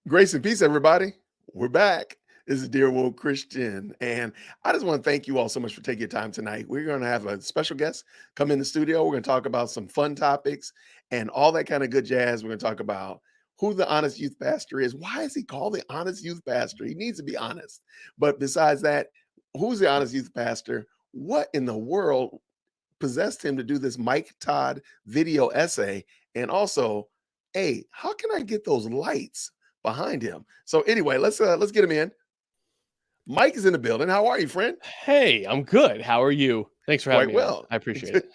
Grace and peace, everybody. We're back. This is Dear Woke Christian. And I just want to thank you all so much for taking your time tonight. We're going to have a special guest come in the studio. We're going to talk about some fun topics and all that kind of good jazz. We're going to talk about who the honest youth pastor is. Why is he called the honest youth pastor? He needs to be honest. But besides that, who's the honest youth pastor? What in the world possessed him to do this Mike Todd video essay? And also, hey, how can I get those lights behind him? So anyway, let's get him in. Mike is in the building. How are you, friend? Hey, I'm good. How are you? Thanks for having Quite me on. well. I appreciate it.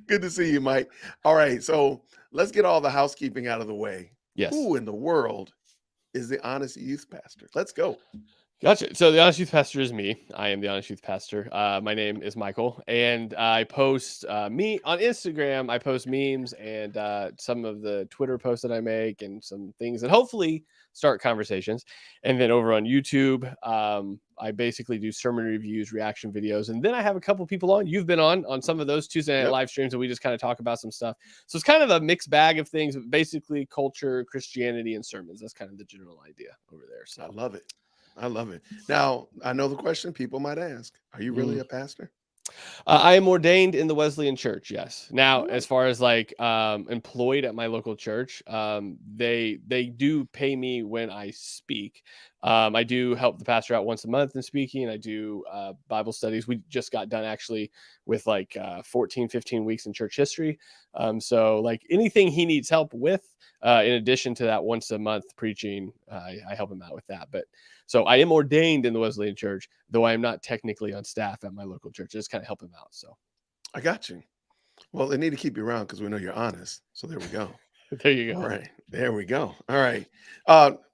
Good to see you, Mike. All right, so let's get all the housekeeping out of the way. Yes. Who in the world is the honest youth pastor? Let's go. Gotcha. So the Honest Youth Pastor is me. I am the Honest Youth Pastor. My name is Michael, and I post me on Instagram. I post memes and some of the Twitter posts that I make, and some things that hopefully start conversations. And then over on YouTube, I basically do sermon reviews, reaction videos, and then I have a couple people on. You've been on some of those Tuesday night live streams, and we just kind of talk about some stuff. So it's kind of a mixed bag of things, but basically culture, Christianity, and sermons. That's kind of the general idea over there. So I love it. I love it. Now, I know the question people might ask. Are you really a pastor? I am ordained in the Wesleyan Church. Yes. Now, Oh. as far as like employed at my local church, they do pay me when I speak. I do help the pastor out once a month in speaking. I do Bible studies. We just got done actually with like 14, 15 weeks in church history. So like anything he needs help with, in addition to that once a month preaching, I help him out with that. But so I am ordained in the Wesleyan Church, though I am not technically on staff at my local church. I just kind of help him out. So I got you. Well, they need to keep you around because we know you're honest. So there we go. there you go. All right. There we go. All right.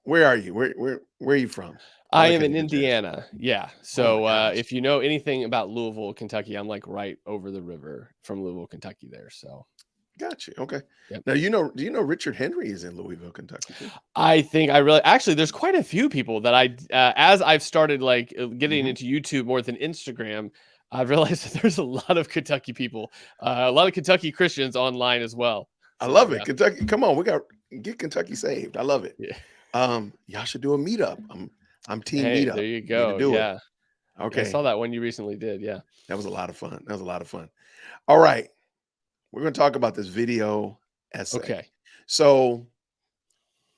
Where are you? Where are you from? I am in Indiana. Yeah. So gosh. if you know anything about Louisville, Kentucky, I'm like right over the river from Louisville, Kentucky there. So Got you. Okay. Yep. Now, do you know Richard Henry is in Louisville, Kentucky too? I think actually there's quite a few people that as I've started like getting into YouTube more than Instagram, I've realized that there's a lot of Kentucky people, a lot of Kentucky Christians online as well. I So, love it. yeah. Kentucky. Come on. Get Kentucky saved. I love it. Yeah. Y'all should do a meetup. I'm team Hey, meetup. there you Need go. to do Yeah. it. Okay. I saw that one you recently did. Yeah. That was a lot of fun. All right. We're going to talk about this video essay. Okay. So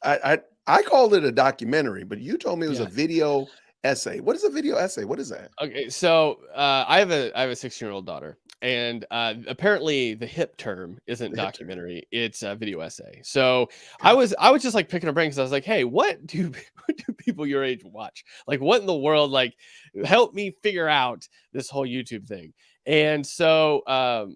I called it a documentary, but you told me it was a video essay. What is a video essay? What is that? Okay, so I have a 16-year-old daughter, and apparently the hip term isn't documentary; it's a video essay. So I was just like picking her brain because I was like, hey, what do people your age watch? Like, what in the world? Like, help me figure out this whole YouTube thing. And so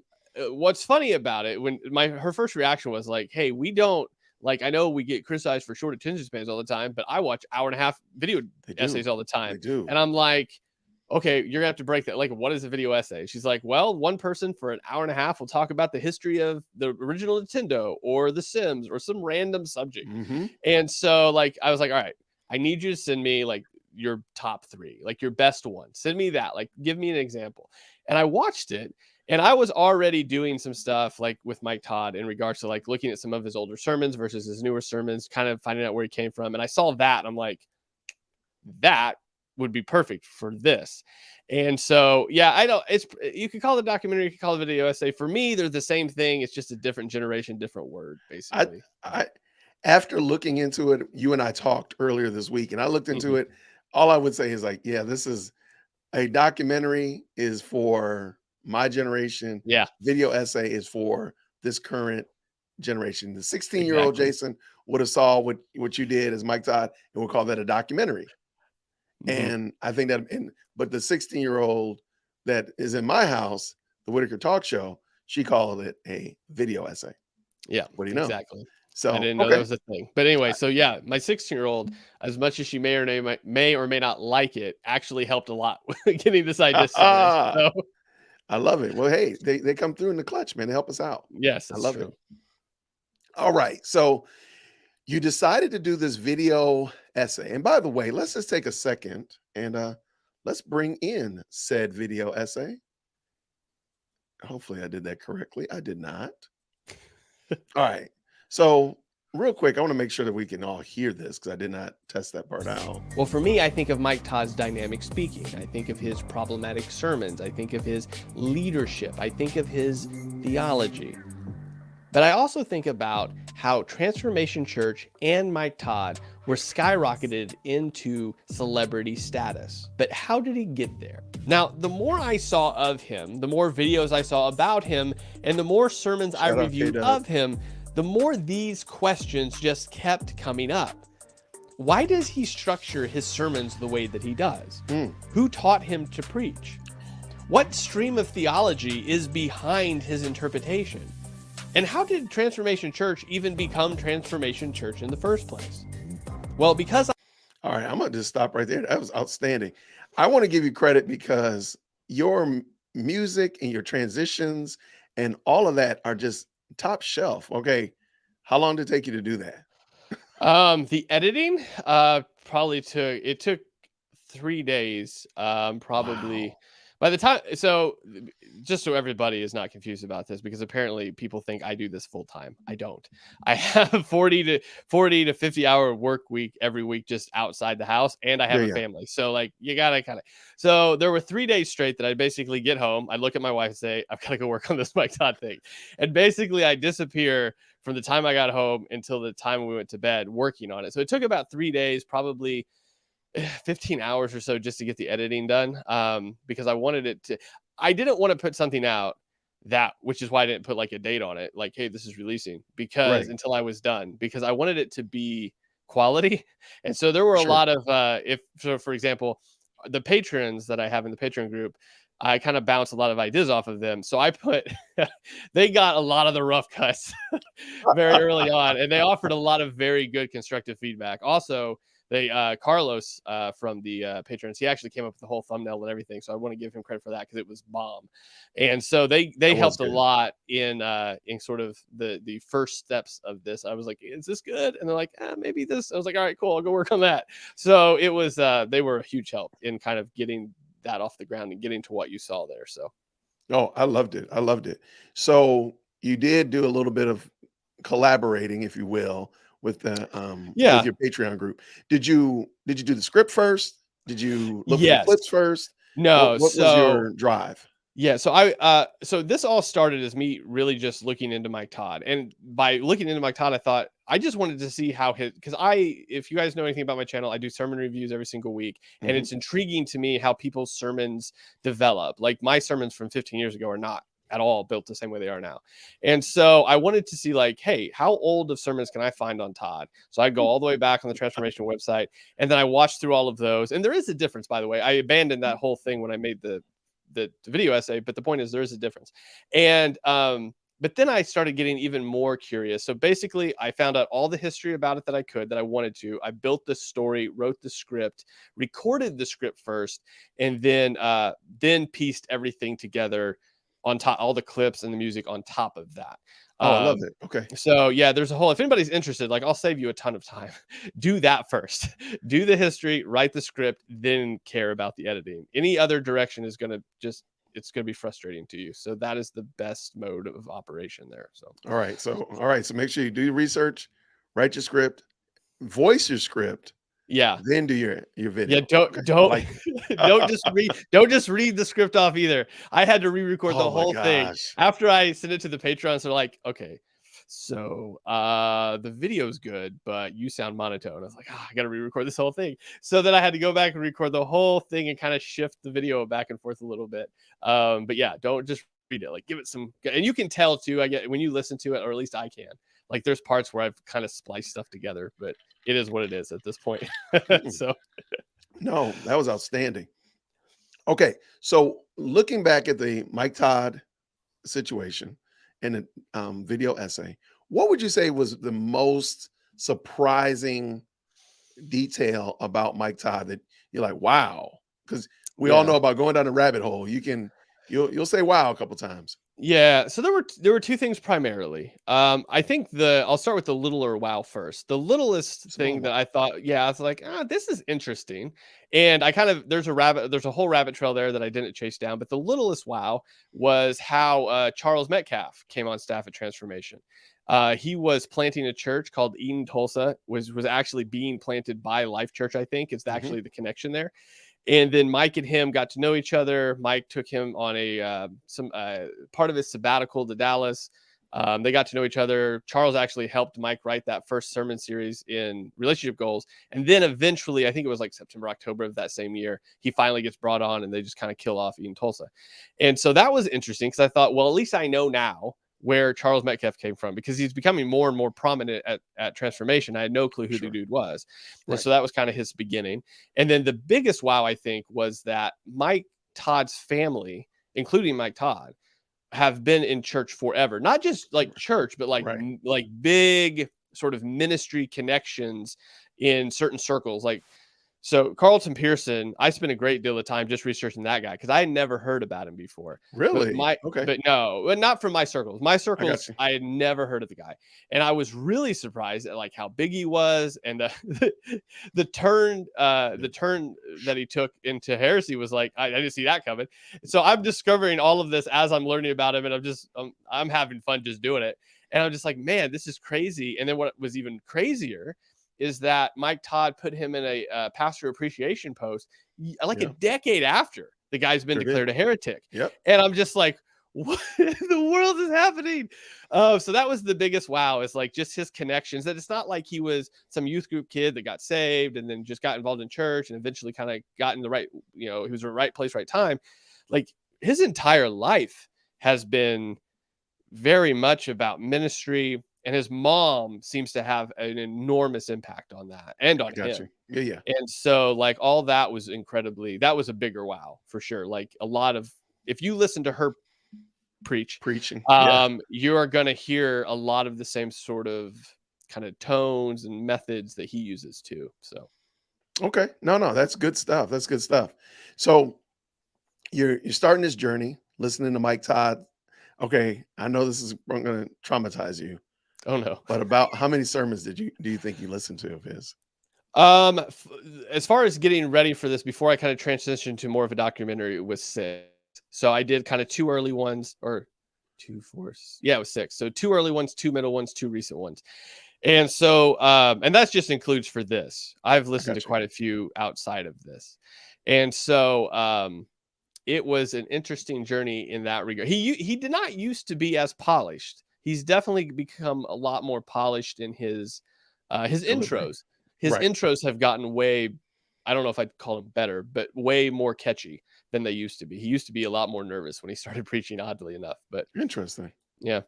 what's funny about it when her first reaction was like, hey, we don't. Like, I know we get criticized for short attention spans all the time, but I watch hour-and-a-half video essays all the time. They do. And I'm like, okay, you're gonna have to break that. Like, what is a video essay? She's like, well, one person for an hour and a half will talk about the history of the original Nintendo or The Sims or some random subject. Mm-hmm. And so, like, I was like, all right, I need you to send me like your top 3, like your best one. Send me that. Like, give me an example. And I watched it. And I was already doing some stuff like with Mike Todd in regards to like looking at some of his older sermons versus his newer sermons, kind of finding out where he came from. And I saw that and I'm like, that would be perfect for this. And so, yeah, I know you could call it a documentary, you could call it a video essay. For me, they're the same thing. It's just a different generation, different word, basically. I after looking into it, you and I talked earlier this week, and I looked into it. All I would say is like, yeah, this is a documentary is for my generation. Yeah. Video essay is for this current generation. The 16-year-old Jason would have saw what you did as Mike Todd, and we'll call that a documentary. And I think that, but the 16-year-old that is in my house, the Whitaker Talk Show, she called it a video essay. Yeah. What do you know? Exactly. So I didn't know that was a thing. But anyway, so yeah, my 16-year-old, as much as she may or may not like it, actually helped a lot with getting this idea. So. I love it. Well, hey, they come through in the clutch, man. They help us out. Yes, I love it. All right. So you decided to do this video essay. And by the way, let's just take a second and let's bring in said video essay. Hopefully I did that correctly. I did not. All right. So real quick, I want to make sure that we can all hear this because I did not test that part out. Well, for me, I think of Mike Todd's dynamic speaking. I think of his problematic sermons. I think of his leadership. I think of his theology. But I also think about how Transformation Church and Mike Todd were skyrocketed into celebrity status. But how did he get there? Now, the more I saw of him, the more videos I saw about him, and the more sermons I Shout out reviewed K-Dub. of him, the more these questions just kept coming up. Why does he structure his sermons the way that he does? Who taught him to preach? What stream of theology is behind his interpretation? And how did Transformation Church even become Transformation Church in the first place? Well, because All right, I'm gonna just stop right there. That was outstanding. I want to give you credit because your music and your transitions and all of that are just top shelf. Okay, how long did it take you to do that? the editing probably took 3 days. Probably Wow. by the time, so just so everybody is not confused about this, because apparently people think I do this full time. I don't. I have 40 to 50 hour work week every week just outside the house, and I have Yeah, a yeah. family. So like you gotta kind of. So there were 3 days straight that I basically get home. I look at my wife and say, I've got to go work on this Mike Todd thing, and basically I disappear from the time I got home until the time we went to bed working on it. So it took about 3 days, probably 15 hours or so just to get the editing done, because I didn't want to put something out which is why I didn't put like a date on it, like, hey, this is releasing, because Right. until I was done, because I wanted it to be quality. And so there were a Sure. lot of for example, the patrons that I have in the Patreon group, I kind of bounce a lot of ideas off of them. So I put they got a lot of the rough cuts very early on, and they offered a lot of very good constructive feedback. Also, they Carlos from the patrons, he actually came up with the whole thumbnail and everything, so I want to give him credit for that because it was bomb. And so they That was helped a good. lot in sort of the first steps of this. I was like, is this good? And they're like, maybe this. I was like, all right, cool, I'll go work on that. So it was they were a huge help in kind of getting that off the ground and getting to what you saw there. So Oh, I loved it. I loved it. So you did do a little bit of collaborating, if you will, with yeah. your Patreon group. Did you do the script first? Did you look for the Yes. clips first? No. What was So your drive? yeah, so this all started as me really just looking into Mike Todd. And by looking into Mike Todd, I thought I just wanted to see how because if you guys know anything about my channel, I do sermon reviews every single week, and Mhm. it's intriguing to me how people's sermons develop. Like my sermons from 15 years ago are not at all built the same way they are now. And so I wanted to see like, hey, how old of sermons can I find on Todd? So I'd go all the way back on the Transformation website, and then I watched through all of those. And there is a difference, by the way. I abandoned that whole thing when I made the video essay, but the point is there is a difference. And but then I started getting even more curious. So basically I found out all the history about it that I wanted to. I built the story, wrote the script, recorded the script first, and then pieced everything together on top, all the clips and the music on top of that. Oh, I love um it. Okay. so yeah, there's a whole, if anybody's interested, like I'll save you a ton of time. Do that first. Do the history, write the script, then care about the editing. Any other direction is going to it's going to be frustrating to you. So that is the best mode of operation there. So All right. So make sure you do your research, write your script, voice your script, yeah. then do your Yeah, video. Okay. I don't like it. don't just read the script off either. I had to re-record the Oh my whole thing gosh. after I sent it to the Patreons. They're like, okay, so the video's good, but you sound monotone. I was like, I gotta re-record this whole thing. So then I had to go back and record the whole thing and kind of shift the video back and forth a little bit. But yeah, don't just read it. Like give it some, and you can tell too. I get when you listen to it, or at least I can. Like there's parts where I've kind of spliced stuff together, but it is what it is at this point. Mm-mm. So No, that was outstanding. Okay. So looking back at the Mike Todd situation and the video essay, what would you say was the most surprising detail about Mike Todd that you're like, wow? Because we all yeah. know about going down the rabbit hole. You'll say wow a couple times. Yeah, so there were two things primarily. I think I'll start with the littler wow first. The littlest Small thing one. that I thought, yeah, I was like, this is interesting. And I kind of there's a whole rabbit trail there that I didn't chase down. But the littlest wow was how Charles Metcalf came on staff at Transformation. He was planting a church called Eden Tulsa, was actually being planted by Life Church, I think. It's Hmm. actually the connection there. And then Mike and him got to know each other. Mike took him on a some part of his sabbatical to Dallas. They got to know each other. Charles actually helped Mike write that first sermon series in relationship goals. And then eventually, I think it was like September, October of that same year, he finally gets brought on and they just kind of kill off Eden Tulsa. And so that was interesting because I thought, well, at least I know now where Charles Metcalf came from, because he's becoming more and more prominent at Transformation. I had no clue who the Sure. dude was. And Right. so that was kind of his beginning. And then the biggest wow, I think, was that Mike Todd's family, including Mike Todd, have been in church forever. Not just like church, but like Right. like big sort of ministry connections in certain circles. Like, so Carlton Pearson, I spent a great deal of time just researching that guy because I had never heard about him before. Really? Okay. But no, but not from my circles. My I got circles, you. I had never heard of the guy, and I was really surprised at like how big he was, and the turn that he took into heresy was like I didn't see that coming. So I'm discovering all of this as I'm learning about him, and I'm having fun just doing it, and I'm just like, man, this is crazy. And then what was even crazier is that Mike Todd put him in a pastor appreciation post like a Yeah. decade after the guy's been Sure did. declared a heretic. Yep. And I'm just like, what in the world is happening? So that was the biggest wow, is like just his connections, that it's not like he was some youth group kid that got saved and then just got involved in church and eventually kind of got in the right, he was in the right place, right time. Like his entire life has been very much about ministry, and his mom seems to have an enormous impact on that and I on got him. you. Yeah. Yeah. And so like all that was that was a bigger wow for sure. Like a lot of, if you listen to her preach, Preaching. Yeah. you are going to hear a lot of the same sort of kind of tones and methods that he uses too. So Okay. No, that's good stuff. That's good stuff. So you're starting this journey, listening to Mike Todd. Okay, I know this is going to traumatize you, oh no. but about how many sermons do you think you listened to of his? F- as far as getting ready for this, before I kind of transitioned to more of a documentary, it was 6. So I did kind of 2 early ones, or 2, 4. Yeah, it was 6. So 2 early ones, 2 middle ones, 2 recent ones. And so, and that just includes for this. I've I listened to got you. quite a few outside of this. And so, it was an interesting journey in that regard. He did not used to be as polished. He's definitely become a lot more polished in his Delivery. intros. His Right. intros have gotten way, I don't know if I'd call them better, but way more catchy than they used to be. He used to be a lot more nervous when he started preaching, oddly enough. But Interesting. yeah.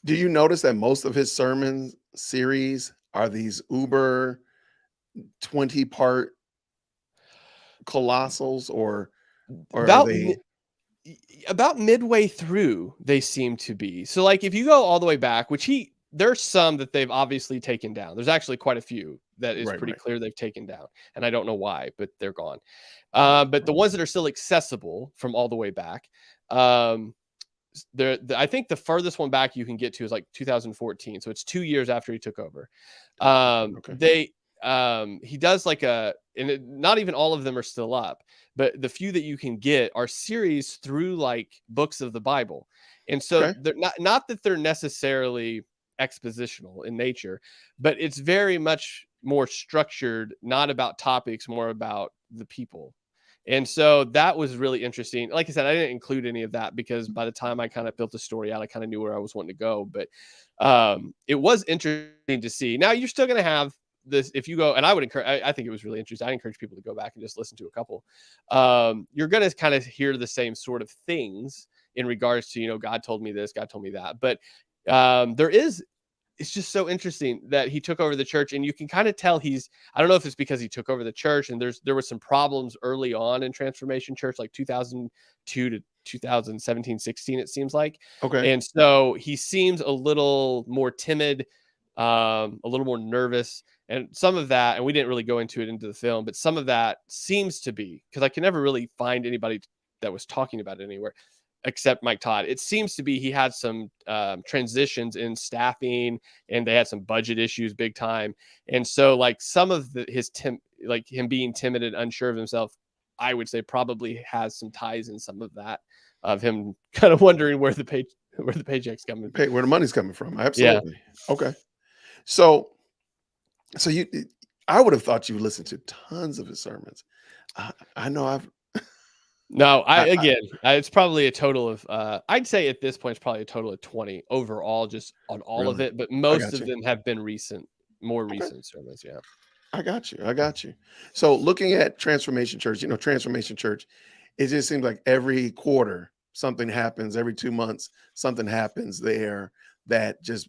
Do you notice that most of his sermon series are these uber 20-part colossals, or are About they about midway through, they seem to be. So like if you go all the way back, which there's some that they've obviously taken down. There's actually quite a few that is right, pretty right. clear they've taken down, and I don't know why, but they're gone. But the ones that are still accessible from all the way back, um, I think the furthest one back you can get to is like 2014. So it's 2 years after he took over. Okay. He does like not even all of them are still up, but the few that you can get are series through like books of the Bible. And so Okay. they're not that they're necessarily expositional in nature, but it's very much more structured, not about topics, more about the people. And so that was really interesting. Like I said, I didn't include any of that because by the time I kind of built the story out, I kind of knew where I was wanting to go. But it was interesting to see. Now you're still going to have this if you go, and I would encourage. I think it was really interesting. I encourage people to go back and just listen to a couple. You're going to kind of hear the same sort of things in regards to God told me this, God told me that. But it's just so interesting that he took over the church, and you can kind of tell I don't know if it's because he took over the church and there was some problems early on in Transformation Church, like 2002 to 2017, 16, it seems like. Okay. And so he seems a little more timid, a little more nervous. And some of that, and we didn't really go into the film, but some of that seems to be, because I can never really find anybody that was talking about it anywhere except Mike Todd. It seems to be he had some transitions in staffing, and they had some budget issues big time. And so like some of like him being timid and unsure of himself, I would say probably has some ties in some of that, of him kind of wondering where the where the paycheck's coming. Pay where the money's coming from. Yeah. Absolutely. Okay. So you, I would have thought you listened to tons of his sermons. I know No, I it's probably a total of I'd say at this point it's probably a total of 20 overall, just on all of really, it. But I most got of you. them have been more Okay. recent sermons. Yeah. I got you. I got you. So looking at Transformation Church, Transformation Church, it just seems like every quarter something happens, every 2 months something happens there that just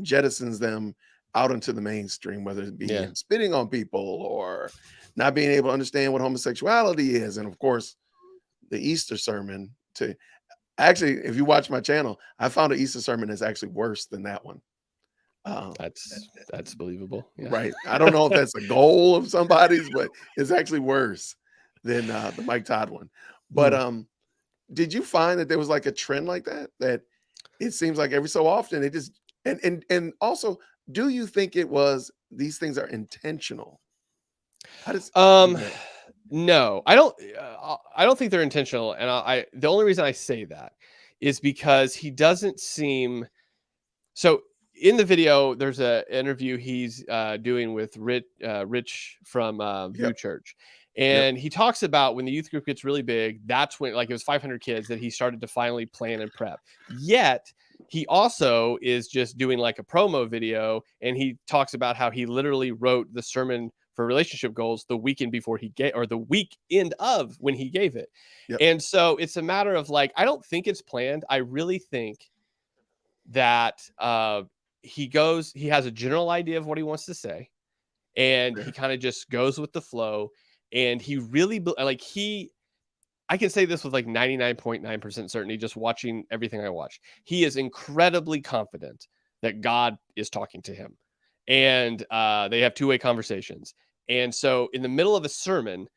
jettisons them out into the mainstream, whether it be Yeah. in spitting on people or not being able to understand what homosexuality is. And of course, the Easter sermon to actually, if you watch my channel, I found an Easter sermon that's actually worse than that one. Um, That's believable. Yeah. Right. I don't know if that's a goal of somebody's, but it's actually worse than the Mike Todd one. But Hmm. did you find that there was like a trend like that? That it seems like every so often it just and also, do you think it was these things are intentional? How does Um, that? no, I don't think they're intentional, and the only reason I say that is because he doesn't seem so. In the video, there's a interview he's doing with Rich from View Yep. Church, Yep. and he talks about when the youth group gets really big. That's when, like, it was 500 kids that he started to finally plan and prep. Yet he also is just doing like a promo video, and he talks about how he literally wrote the sermon for relationship goals the weekend before he gave, or the weekend of when he gave it. Yep. And so it's a matter of like, I don't think it's planned. I really think that he has a general idea of what he wants to say, and he Okay. kind of just goes with the flow. And he really like I can say this with like 99.9% certainty, just watching everything I watch. He is incredibly confident that God is talking to him, and they have two-way conversations. And so in the middle of a sermon,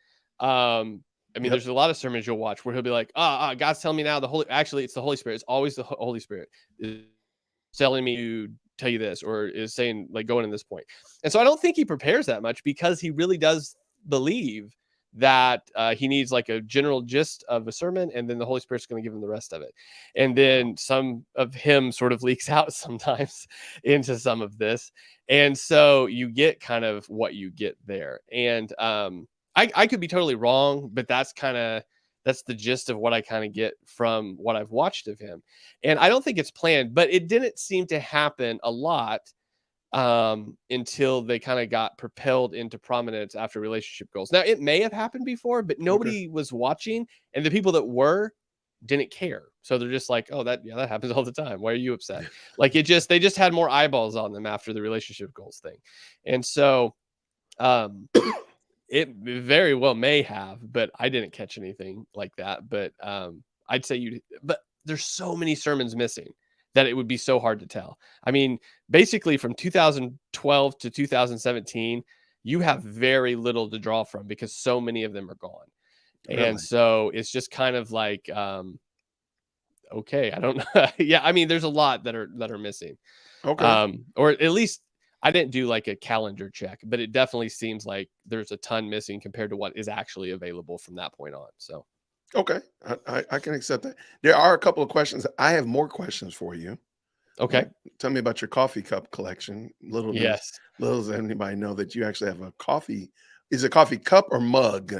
I mean, Yep. there's a lot of sermons you'll watch where he'll be like, God's telling me now actually, it's the Holy Spirit. It's always the Holy Spirit is telling me to tell you this, or is saying like going in this point. And so I don't think he prepares that much, because he really does believe that he needs like a general gist of a sermon, and then the Holy Spirit's going to give him the rest of it. And Wow. then some of him sort of leaks out sometimes into some of this. And so you get kind of what you get there. And I could be totally wrong, but that's the gist of what I kind of get from what I've watched of him. And I don't think it's planned, but it didn't seem to happen a lot until they kind of got propelled into prominence after relationship goals. Now, it may have happened before, but Okay. nobody was watching, and the people that were didn't care. So they're just like, oh, that happens all the time. Why are you upset? Like they just had more eyeballs on them after the relationship goals thing. And so um it very well may have, but I didn't catch anything like that. But I'd say but there's so many sermons missing that it would be so hard to tell. I mean, basically from 2012 to 2017, you have very little to draw from, because so many of them are gone. And Really. so it's just kind of like, okay, I don't know. Yeah, I mean, there's a lot that are missing. Okay. Or at least I didn't do like a calendar check, but it definitely seems like there's a ton missing compared to what is actually available from that point on. So, Okay. I can accept that. There are a couple of questions. I have more questions for you. okay. Right. Tell me about your coffee cup collection. Yes. Little does anybody know that you actually have a coffee. Is it coffee cup or mug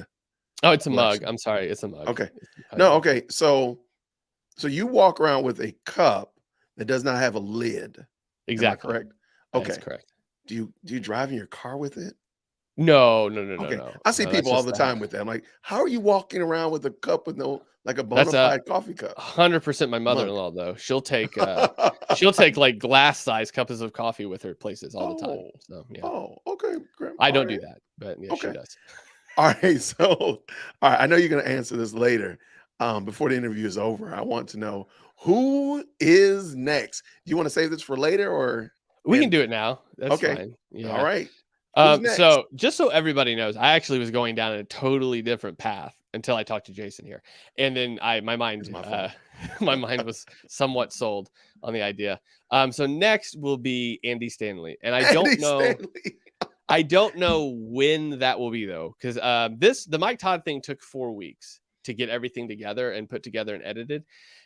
Oh, it's a mug. collection? I'm sorry. It's a mug. Okay. It's probably No, different. okay. So you walk around with a cup that does not have a lid. Am I Exactly. correct? That is Okay. correct. Do you drive in your car with it? No, no, no, no, Okay. no. I see No, that's people all just the that. time with that. I'm like, how are you walking around with a cup with no like a That's bona fide coffee cup? 100% my Mug. mother-in-law though. She'll take like glass size cups of coffee with her places all the time. Oh. So yeah, Oh, okay. I All don't do right. that, but yeah, she Okay. does. All right. So, all right. I know you're going to answer this later. Before the interview is over, I want to know who is next. Do you want to save this for later or? We can And do it now. That's okay. fine. All Yeah. right. Who's next? So just so everybody knows, I actually was going down a totally different path until I talked to Jason here. And then my It's mind, my fault. my mind was somewhat sold on the idea. So next will be Andy Stanley. And Andy Stanley. I don't know when that will be though. Cause the Mike Todd thing took 4 weeks to get everything together and put together and edited.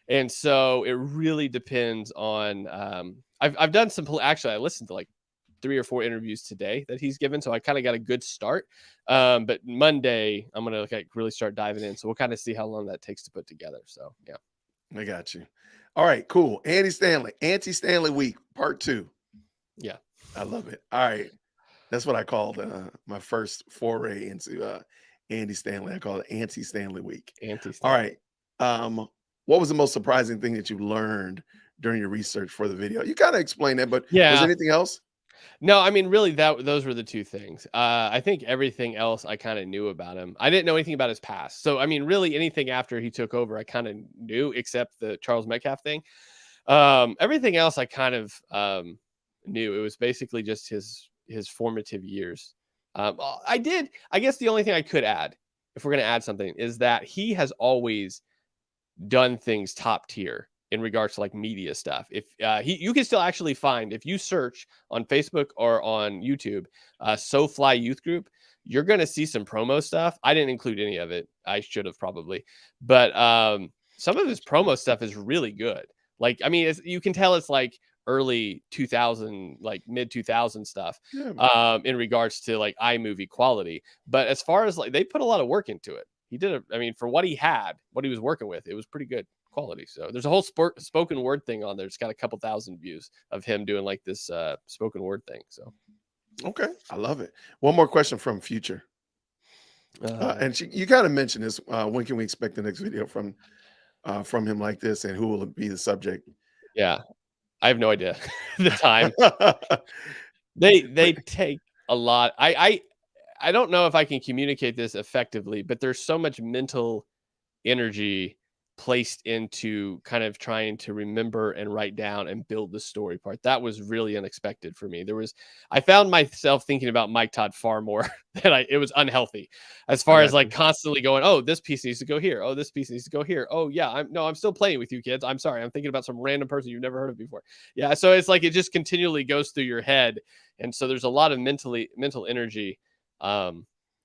And so it really depends on, I've done some, actually, I listened to like 3 or 4 interviews today that he's given. So I kind of got a good start. But Monday, I'm going to really start diving in. So we'll kind of see how long that takes to put together. So, yeah. I got you. All right, cool. Anti-Stanley week, part 2. Yeah. I love it. All right. That's what I called my first foray into Andy Stanley. I call it Anti-Stanley week. All right. What was the most surprising thing that you learned during your research for the video? You kind of explained that, but was Yeah. anything else? No, I mean, really, those were the 2 things. I think everything else I kind of knew about him. I didn't know anything about his past. So, I mean, really, anything after he took over, I kind of knew, except the Charles Metcalf thing. Everything else I kind of knew. It was basically just his formative years. I guess the only thing I could add, if we're going to add something, is that he has always done things top tier in regards to like media stuff. If you can still actually find, if you search on Facebook or on YouTube, SoFly Youth Group, you're going to see some promo stuff. I didn't include any of it. I should have probably, but some of his promo stuff is really good. Like, I mean, you can tell it's like early 2000, like mid 2000 stuff, in regards to like iMovie quality. But as far as like, they put a lot of work into it. He did I mean, for what he was working with, it was pretty good quality. So there's a whole spoken word thing on there. It's got a couple thousand views of him doing like this spoken word thing. So okay, I love it. One more question from Future, and you kind of mentioned this. When can we expect the next video from him like this, and who will be the subject? Yeah, I have no idea the time. They take a lot. I don't know if I can communicate this effectively, but there's so much mental energy placed into kind of trying to remember and write down and build the story part. That was really unexpected for me. I found myself thinking about Mike Todd far more than it was unhealthy, as far as like constantly going, oh, this piece needs to go here. Oh, this piece needs to go here. Oh yeah, I'm still playing with you kids. I'm sorry. I'm thinking about some random person you've never heard of before. Yeah. So it's like, it just continually goes through your head. And so there's a lot of mental energy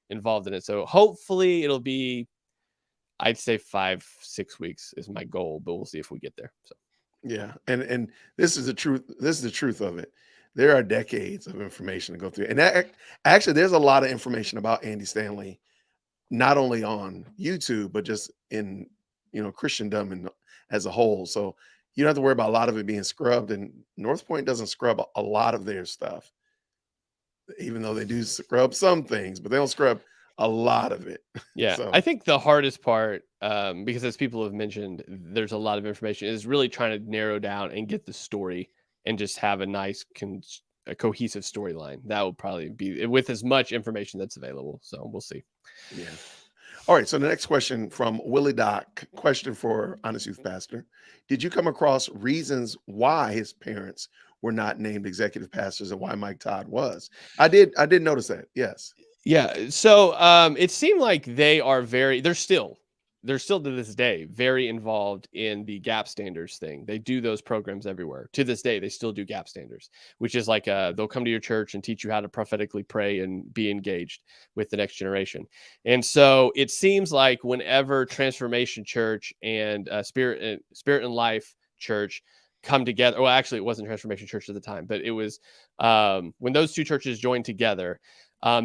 involved in it. So hopefully it'll be, I'd say 5-6 weeks is my goal, but we'll see if we get there. So yeah, and this is the truth. This is the truth of it. There are decades of information to go through, and actually, there's a lot of information about Andy Stanley, not only on YouTube but just in Christendom and as a whole. So you don't have to worry about a lot of it being scrubbed. And North Point doesn't scrub a lot of their stuff, even though they do scrub some things, but they don't scrub a lot of it. Yeah, So I think the hardest part, because as people have mentioned, there's a lot of information, is really trying to narrow down and get the story and just have a nice, a cohesive storyline. That will probably be with as much information that's available. So we'll see. yeah. All right. So the next question from Willie Doc, question for Honest Youth Pastor. Did you come across reasons why his parents were not named executive pastors and why Mike Todd was? I did notice that. Yes. Yeah. So it seemed like they're still to this day very involved in the gap standards thing. They do those programs everywhere. To this day, they still do gap standards, which is like they'll come to your church and teach you how to prophetically pray and be engaged with the next generation. And so it seems like whenever Transformation Church and Spirit and Life Church come together, well, actually, it wasn't Transformation Church at the time, but it was when those two churches joined together.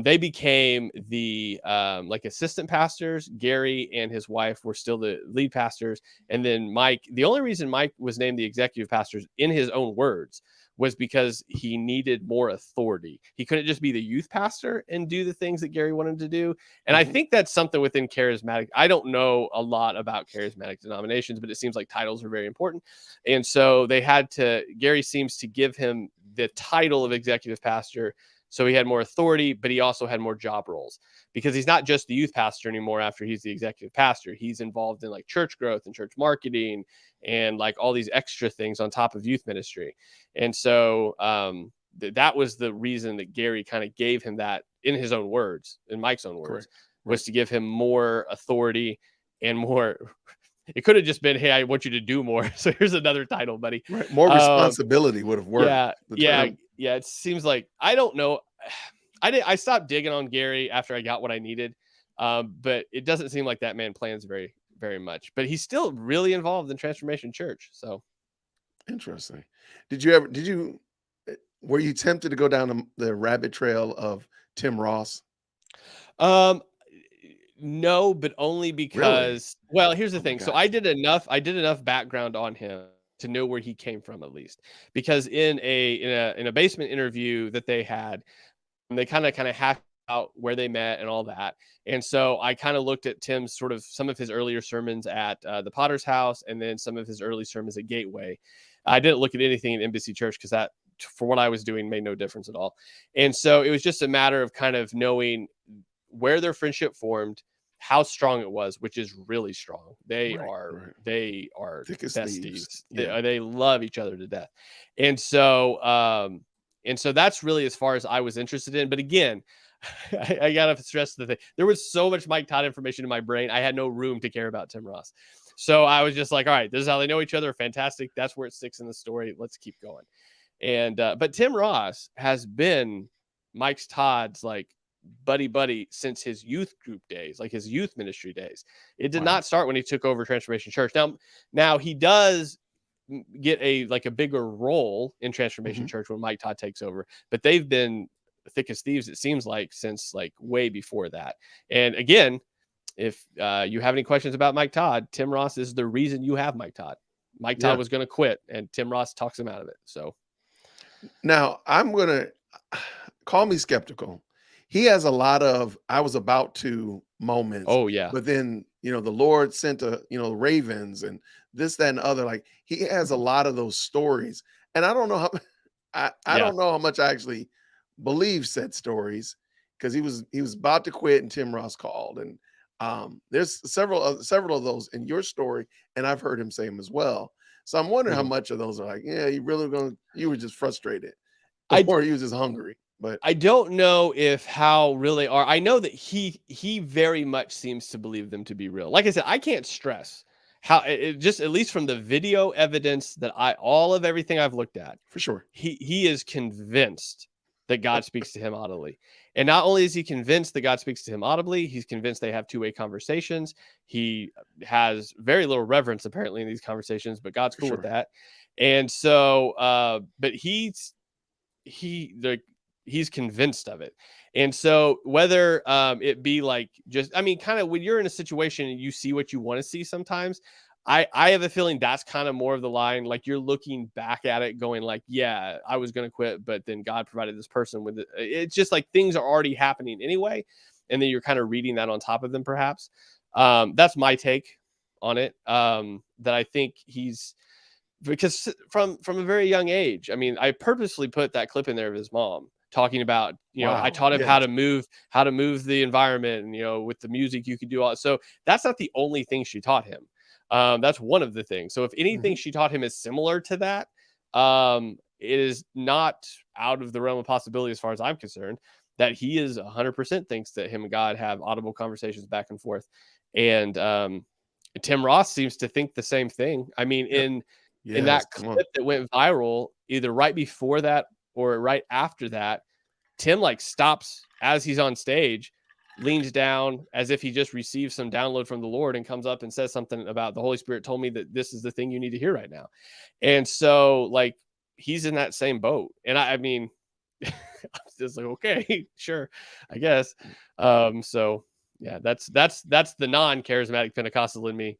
They became the like assistant pastors. Gary and his wife were still the lead pastors. And then Mike, the only reason Mike was named the executive pastors, in his own words, was because he needed more authority. He couldn't just be the youth pastor and do the things that Gary wanted to do. And I think that's something within charismatic. I don't know a lot about charismatic denominations, but it seems like titles are very important. And so Gary seems to give him the title of executive pastor, so he had more authority, but he also had more job roles, because he's not just the youth pastor anymore after he's the executive pastor. He's involved in like church growth and church marketing and like all these extra things on top of youth ministry. And so that was the reason that Gary kind of gave him that, in his own words, in Mike's own words, was to give him more authority and more. It could have just been, hey, I want you to do more. So here's another title, buddy. Right. More responsibility would have worked. Yeah. It seems like, I don't know. I stopped digging on Gary after I got what I needed. But it doesn't seem like that man plans very, very much, but he's still really involved in Transformation Church. So, Interesting. Were you tempted to go down the rabbit trail of Tim Ross? um, no, but only Really? because, well, here's the Oh my thing. So gosh. I did enough background on him to know where he came from, at least, because in a basement interview that they had, they kind of hashed out where they met and all that. And so I kind of looked at Tim's sort of some of his earlier sermons at the Potter's House, and then some of his early sermons at Gateway. I didn't look at anything in Embassy Church because that, for what I was doing, made no difference at all. And so it was just a matter of kind of knowing where their friendship formed, how strong it was, which is really strong. They Right, are right. they are Thick as thieves. besties. Yeah. They love each other to death. And so that's really as far as I was interested in. But again, I gotta stress the thing. There was so much Mike Todd information in my brain. I had no room to care about Tim Ross. So I was just like, all right, this is how they know each other. Fantastic. That's where it sticks in the story. Let's keep going. And but Tim Ross has been Mike Todd's like buddy since his youth group days, like his youth ministry days. It did Wow. not start when he took over Transformation Church. Now he does get a bigger role in Transformation Hmm. Church when Mike Todd takes over, but they've been thick as thieves, it seems like, since like way before that. And again, if you have any questions about Mike Todd, Tim Ross is the reason you have Mike Todd. Mike Todd Yeah. was going to quit, and Tim Ross talks him out of it. So, Now I'm gonna call me skeptical. He has a lot of "I was about to" moments, oh yeah, but then the Lord sent ravens and this, that, and other. Like he has a lot of those stories, and I don't know how I yeah, don't know how much I actually believe said stories because he was about to quit and Tim Ross called, and there's several of those in your story, and I've heard him say them as well. So I'm wondering how mhm. much of those are like, yeah, you were just frustrated, I or you was just hungry. But I don't know if how real they are. I know that he very much seems to believe them to be real. Like I said, I can't stress how it just, at least from the video evidence that all of everything I've looked at, for sure. he is convinced that God speaks to him audibly. And not only is he convinced that God speaks to him audibly, he's convinced they have two-way conversations. He has very little reverence apparently in these conversations, but God's For cool with sure. that. And so but he like he's convinced of it. And so whether it be like, just, I mean, kind of when you're in a situation and you see what you want to see sometimes, I have a feeling that's kind of more of the line, like you're looking back at it going like, yeah, I was going to quit, but then God provided this person with it. It's just like things are already happening anyway, and then you're kind of reading that on top of them, perhaps. That's my take on it. That I think he's, because from a very young age, I mean, I purposely put that clip in there of his mom talking about, I Wow. taught him Yes. how to move the environment, and with the music you could do all. So that's not the only thing she taught him. That's one of the things. So if anything Mhm. she taught him is similar to that, it is not out of the realm of possibility, as far as I'm concerned, that he is 100% thinks that him and God have audible conversations back and forth. And Tim Ross seems to think the same thing. I mean, Yep. in Yes. that Come on. clip that went viral, either right before that or right after that, Tim like stops as he's on stage, leans down as if he just received some download from the Lord, and comes up and says something about the Holy Spirit told me that this is the thing you need to hear right now. And so like he's in that same boat. And I mean, I'm just like, okay, sure, I guess. So yeah, that's the non-charismatic Pentecostal in me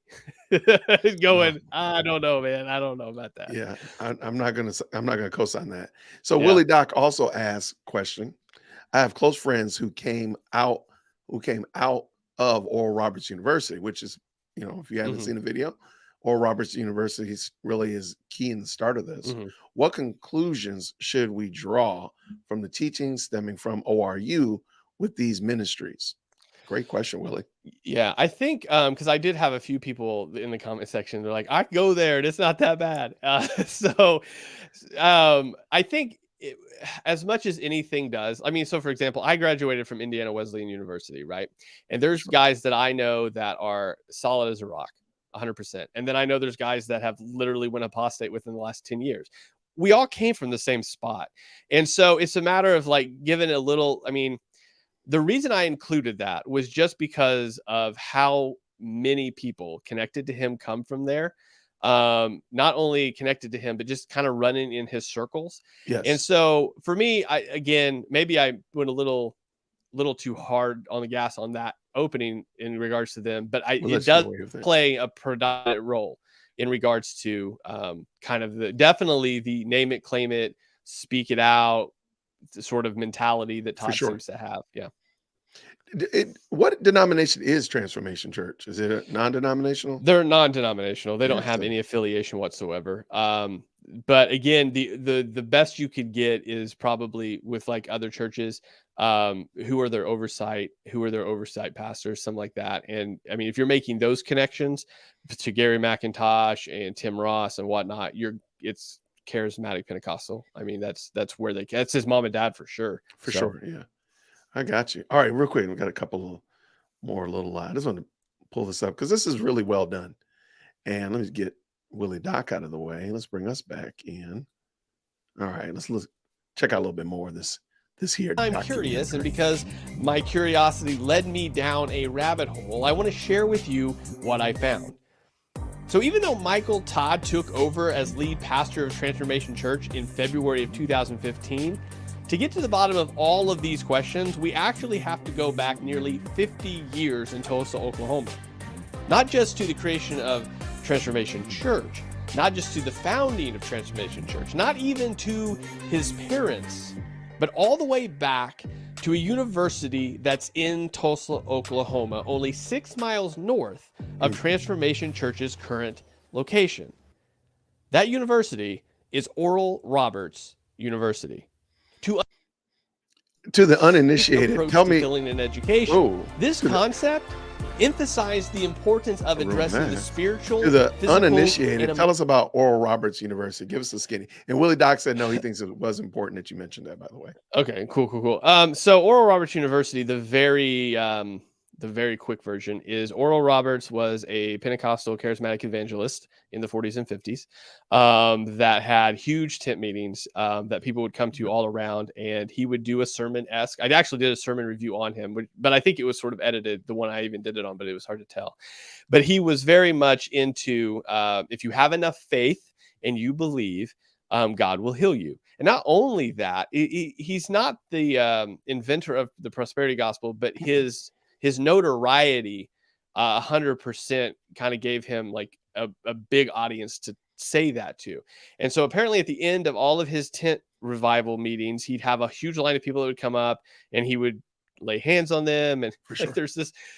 No. going, I don't know, man. I don't know about that. Yeah. I'm not gonna co-sign that. So Yeah. Willie Doc also asked question. I have close friends who came out of Oral Roberts University, which is, if you haven't Hmm. seen the video, Oral Roberts University really is key in the start of this. Hmm. What conclusions should we draw from the teachings stemming from ORU with these ministries? Great question, Willie. Yeah, I think because I did have a few people in the comment section. They're like, "I go there, and it's not that bad." So, I think as much as anything does. I mean, so for example, I graduated from Indiana Wesleyan University, right? And there's Excellent. guys that I know that are solid as a rock, 100%. And then I know there's guys that have literally went apostate within the last 10 years. We all came from the same spot, and so it's a matter of like giving a little. I mean, the reason I included that was just because of how many people connected to him come from there. Not only connected to him, but just kind of running in his circles. And Yes. so for me, maybe I went a little too hard on the gas on that opening in regards to them, but We'll it let you does know what you think. play a predominant role in regards to kind of definitely the name it, claim it, speak it out, the sort of mentality that For Todd sure. seems to have. Yeah. What denomination is Transformation Church? Is it a non-denominational? They're non-denominational. They don't have Interesting. any affiliation whatsoever. But again, the best you could get is probably with like other churches, who are their oversight pastors, something like that. And I mean, if you're making those connections to Gary McIntosh and Tim Ross and whatnot, it's charismatic Pentecostal. I mean, that's his mom and dad for sure. For So, sure. Yeah. I got you. All right, real quick. We got a couple more little I just want to pull this up because this is really well done. And let me get Willie Doc out of the way. Let's bring us back in. All right, let's check out a little bit more of this here. I'm curious, and because my curiosity led me down a rabbit hole, I want to share with you what I found. So even though Michael Todd took over as lead pastor of Transformation Church in February of 2015, to get to the bottom of all of these questions, we actually have to go back nearly 50 years in Tulsa, Oklahoma. Not just to the creation of Transformation Church, not just to the founding of Transformation Church, not even to his parents, but all the way back to a university that's in Tulsa, Oklahoma, only 6 miles north of Transformation Church's current location. That university is Oral Roberts University. To the uninitiated, tell me, filling an education. oh, This concept emphasized the importance of addressing the spiritual. To the physical, uninitiated, and tell us about Oral Roberts University. Give us a skinny. And Willie Doc said no, he thinks it was important that you mentioned that, by the way. Okay, cool. So Oral Roberts University, the very quick version is Oral Roberts was a Pentecostal charismatic evangelist in the 40s and 50s that had huge tent meetings that people would come to all around, and he would do a sermon-esque. I actually did a sermon review on him, but I think it was sort of edited, the one I even did it on, but it was hard to tell. But he was very much into if you have enough faith and you believe, God will heal you. And not only that, he's not the inventor of the prosperity gospel, but his notoriety 100% kind of gave him like a big audience to say that to. And so apparently at the end of all of his tent revival meetings, he'd have a huge line of people that would come up and he would lay hands on them. And For sure. like,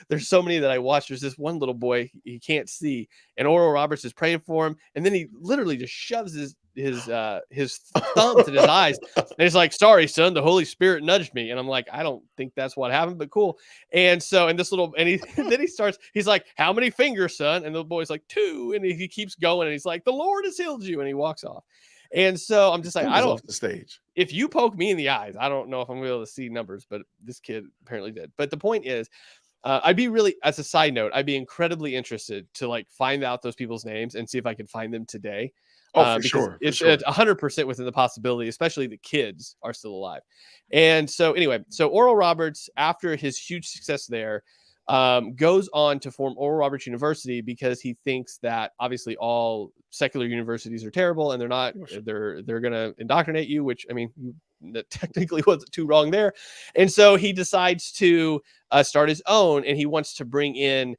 there's so many that I watched. There's this one little boy, he can't see, and Oral Roberts is praying for him. And then he literally just shoves his thumbs in his eyes. And he's like, sorry, son, the Holy Spirit nudged me. And I'm like, I don't think that's what happened, but cool. And so, and then he starts, he's like, how many fingers, son? And the boy's like, 2. And he keeps going. And he's like, the Lord has healed you. And he walks off. And so I'm just like, I don't, off the stage. If you poke me in the eyes, I don't know if I'm going to be able to see numbers, but this kid apparently did. But the point is, I'd be really, as a side note, I'd be incredibly interested to like find out those people's names and see if I could find them today. Oh, for sure. It's 100% within the possibility, especially the kids are still alive. And so anyway, so Oral Roberts, after his huge success there, goes on to form Oral Roberts University because he thinks that obviously all secular universities are terrible and they're not, they're going to indoctrinate you, which, I mean, that technically wasn't too wrong there. And so he decides to start his own, and he wants to bring in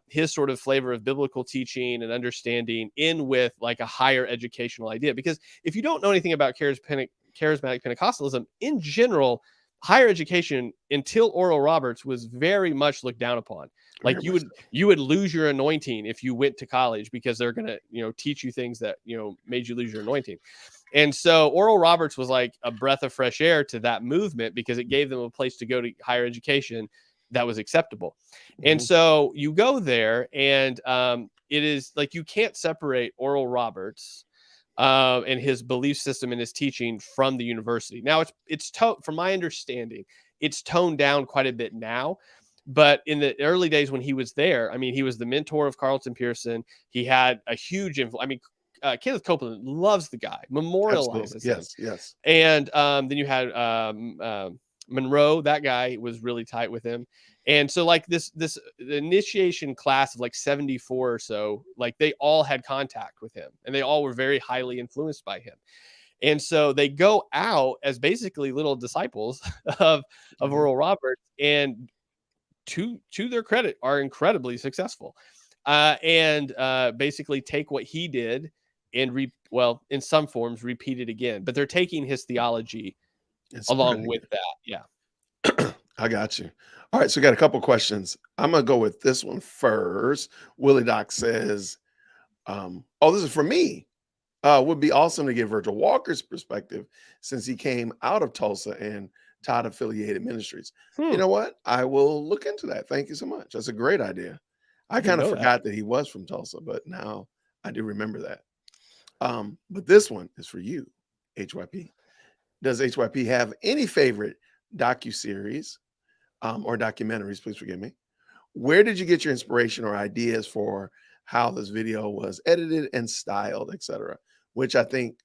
his sort of flavor of biblical teaching and understanding in with like a higher educational idea. Because if you don't know anything about charismatic Pentecostalism in general, higher education until Oral Roberts was very much looked down upon. Like you would lose your anointing if you went to college because they're going to, teach you things that, made you lose your anointing. And so Oral Roberts was like a breath of fresh air to that movement because it gave them a place to go to higher education that was acceptable. Mm-hmm. And so you go there and it is like, you can't separate Oral Roberts and his belief system and his teaching from the university. Now it's from my understanding, it's toned down quite a bit now, but in the early days when he was there, I mean, he was the mentor of Carlton Pearson. He had a huge influence. I mean, Kenneth Copeland loves the guy, memorializes him. Yes. And then you had Monroe, that guy was really tight with him. And so like this initiation class of like 74 or so, like they all had contact with him and they all were very highly influenced by him. And so they go out as basically little disciples of Mhm. Oral Roberts, and to their credit, are incredibly successful. And basically take what he did and in some forms repeat it again, but they're taking his theology And spread along it with again. that. Yeah. I got you. All right, so we got a couple questions. I'm gonna go with this one first. Willie Doc says, "Oh, this is for me. Would be awesome to get Virgil Walker's perspective since he came out of Tulsa and Todd affiliated ministries." You Hmm. know what? I will look into that. Thank you so much. That's a great idea. I I didn't kind of know that. forgot that he was from Tulsa, but now I do remember that. But this one is for you, HYP. Does HYP have any favorite docu-series or documentaries? Please forgive me. Where did you get your inspiration or ideas for how this video was edited and styled, etc.? Which I think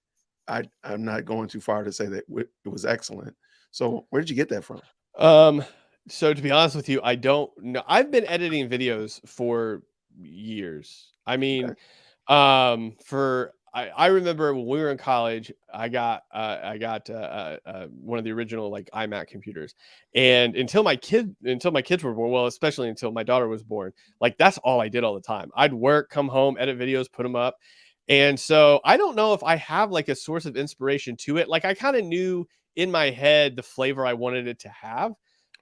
I'm not going too far to say that it was excellent. So where did you get that from? Um, so to be honest with you, I don't know. I've been editing videos for years. I Okay. mean, for I remember when we were in college, I got one of the original like iMac computers, and until my kids were born, well, especially until my daughter was born, like that's all I did all the time. I'd work, come home, edit videos, put them up, and so I don't know if I have like a source of inspiration to it. Like I kind of knew in my head the flavor I wanted it to have.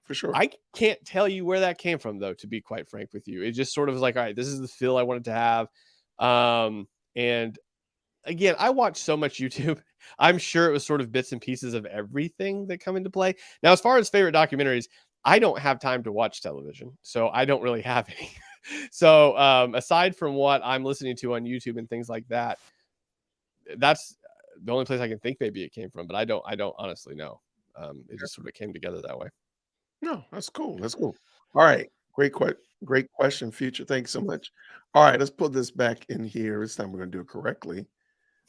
For sure. I can't tell you where that came from though, to be quite frank with you. It just sort of was like, all right, this is the feel I wanted to have. And again, I watch so much YouTube. I'm sure it was sort of bits and pieces of everything that come into play. Now, as far as favorite documentaries, I don't have time to watch television, so I don't really have any. So, aside from what I'm listening to on YouTube and things like that, that's the only place I can think maybe it came from. But I don't honestly know. It just sort of came together that way. No, that's cool. That's cool. All right. Great question, future. Thanks so much. All right, let's put this back in here. This time we're gonna do it correctly.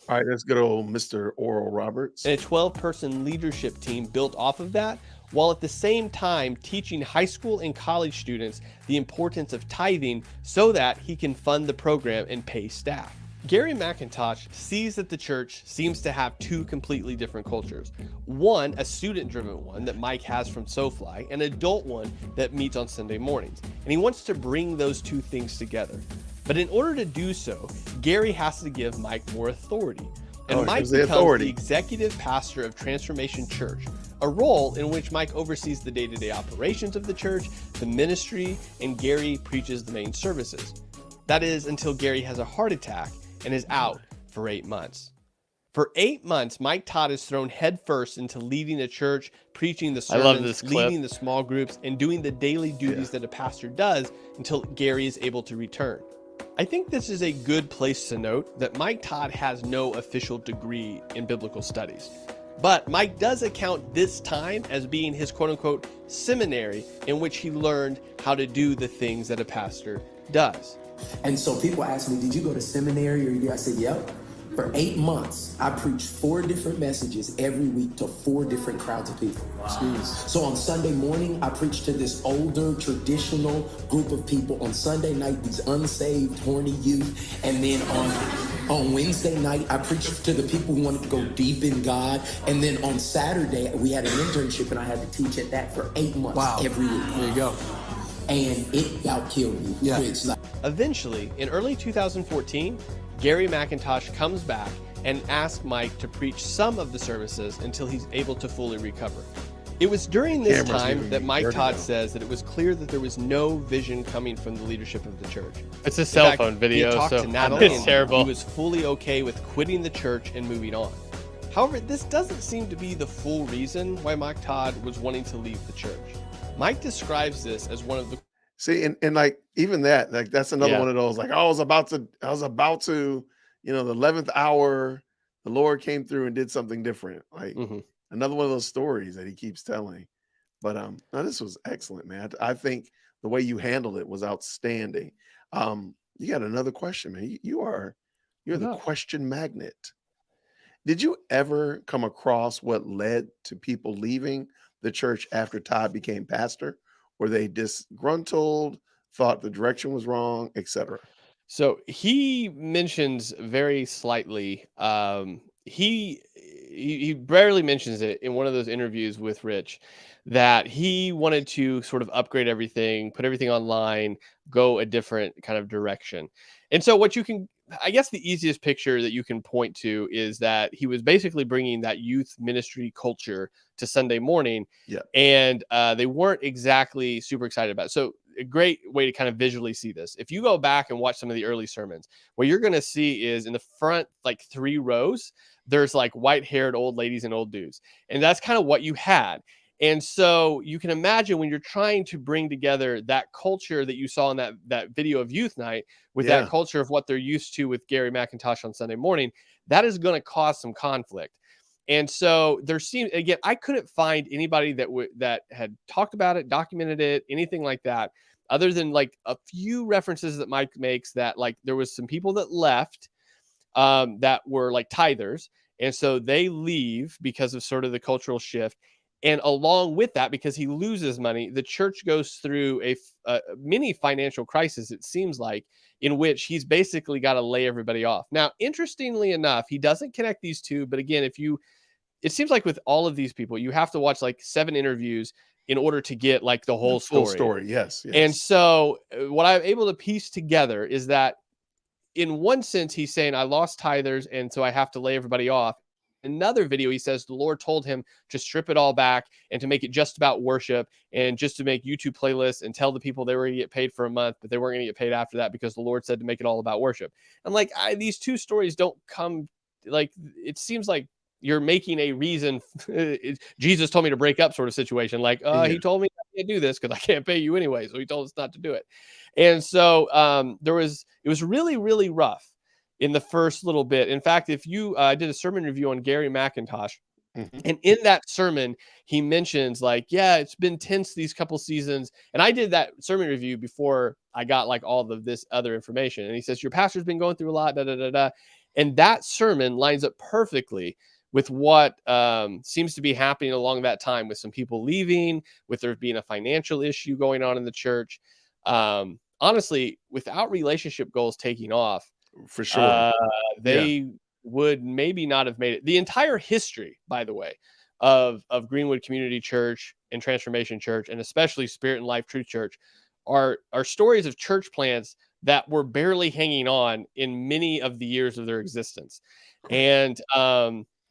All right, let's good old Mr. Oral Roberts. And a 12-person leadership team built off of that, while at the same time teaching high school and college students the importance of tithing so that he can fund the program and pay staff. Gary McIntosh sees that the church seems to have two completely different cultures. One, a student-driven one that Mike has from SoFly, and an adult one that meets on Sunday mornings. And he wants to bring those two things together. But in order to do so, Gary has to give Mike more authority. And Oh, Mike here's the becomes the authority. executive pastor of Transformation Church, a role in which Mike oversees the day-to-day operations of the church, the ministry, and Gary preaches the main services. That is until Gary has a heart attack and is out for 8 months. For 8 months, Mike Todd is thrown headfirst into leading the church, preaching the I love sermons, this clip. leading the small groups, and doing the daily duties Yeah. that a pastor does until Gary is able to return. I think this is a good place to note that Mike Todd has no official degree in biblical studies. But Mike does account this time as being his quote-unquote seminary in which he learned how to do the things that a pastor does. And so people ask me, did you go to seminary? I said, yep. For 8 months, I preached 4 different messages every week to 4 different crowds of people. Wow. So on Sunday morning, I preached to this older, traditional group of people. On Sunday night, these unsaved, horny youth. And then on Wednesday night, I preached to the people who wanted to go deep in God. And then on Saturday, we had an internship, and I had to teach at that for 8 months every week. There you go. And it about killed me. Yeah. It's like, Eventually, in early 2014, Gary McIntosh comes back and asks Mike to preach some of the services until he's able to fully recover. It was during this Cameras time leaving that me Mike dirty Todd now. says that it was clear that there was no vision coming from the leadership of the church. It's a In cell fact, phone he video, had talked so to Natalie it's and terrible. he was fully okay with quitting the church and moving on. However, this doesn't seem to be the full reason why Mike Todd was wanting to leave the church. Mike describes this as one of the See, and like even that, like that's another Yeah. one of those, like I was about to, the 11th hour, the Lord came through and did something different. Like Mhm. another one of those stories that he keeps telling. But no, this was excellent, man. I think the way you handled it was outstanding. You got another question, man. You're the Yeah. question magnet. Did you ever come across what led to people leaving the church after Todd became pastor? Were they disgruntled, thought the direction was wrong, etc.? So he mentions very slightly. He barely mentions it in one of those interviews with Rich, that he wanted to sort of upgrade everything, put everything online, go a different kind of direction. And so what you can, I guess, the easiest picture that you can point to is that he was basically bringing that youth ministry culture to Sunday morning, Yeah. and they weren't exactly super excited about it. So a great way to kind of visually see this. If you go back and watch some of the early sermons, what you're going to see is in the front, like 3 rows, there's like white haired old ladies and old dudes. And that's kind of what you had. And so you can imagine when you're trying to bring together that culture that you saw in that video of youth night with that Yeah. culture of what they're used to with Gary McIntosh on Sunday morning, that is going to cause some conflict. And so there seems, again, I couldn't find anybody that had talked about it, documented it, anything like that, other than like a few references that Mike makes, that like there was some people that left that were like tithers. And so they leave because of sort of the cultural shift. And along with that, because he loses money, the church goes through a mini financial crisis, it seems like, in which he's basically got to lay everybody off. Now, interestingly enough, he doesn't connect these two. But again, it seems like with all of these people, you have to watch like 7 interviews in order to get like the The whole full story. story. Yes. And Yes. so what I'm able to piece together is that in one sense, he's saying, I lost tithers, and so I have to lay everybody off. Another video, he says the Lord told him to strip it all back and to make it just about worship, and just to make YouTube playlists and tell the people they were going to get paid for a month, but they weren't going to get paid after that because the Lord said to make it all about worship. I'm like, these two stories don't come, like, it seems like you're making a reason. Jesus told me to break up sort of situation. Like, Yeah. he told me I can't do this because I can't pay you anyway. So he told us not to do it. And so it was really, really rough in the first little bit. In fact, if you I did a sermon review on Gary McIntosh, Mhm. and in that sermon, he mentions like, yeah, it's been tense these couple seasons. And I did that sermon review before I got like all of this other information. And he says, your pastor's been going through a lot, da, da, da, da. And that sermon lines up perfectly with what seems to be happening along that time, with some people leaving, with there being a financial issue going on in the church. Honestly, without relationship goals taking off, For sure. uh, Yeah. they would maybe not have made it. The entire history, by the way, of Greenwood Community Church and Transformation Church, and especially Spirit and Life Truth Church, are stories of church plants that were barely hanging on in many of the years of their existence. And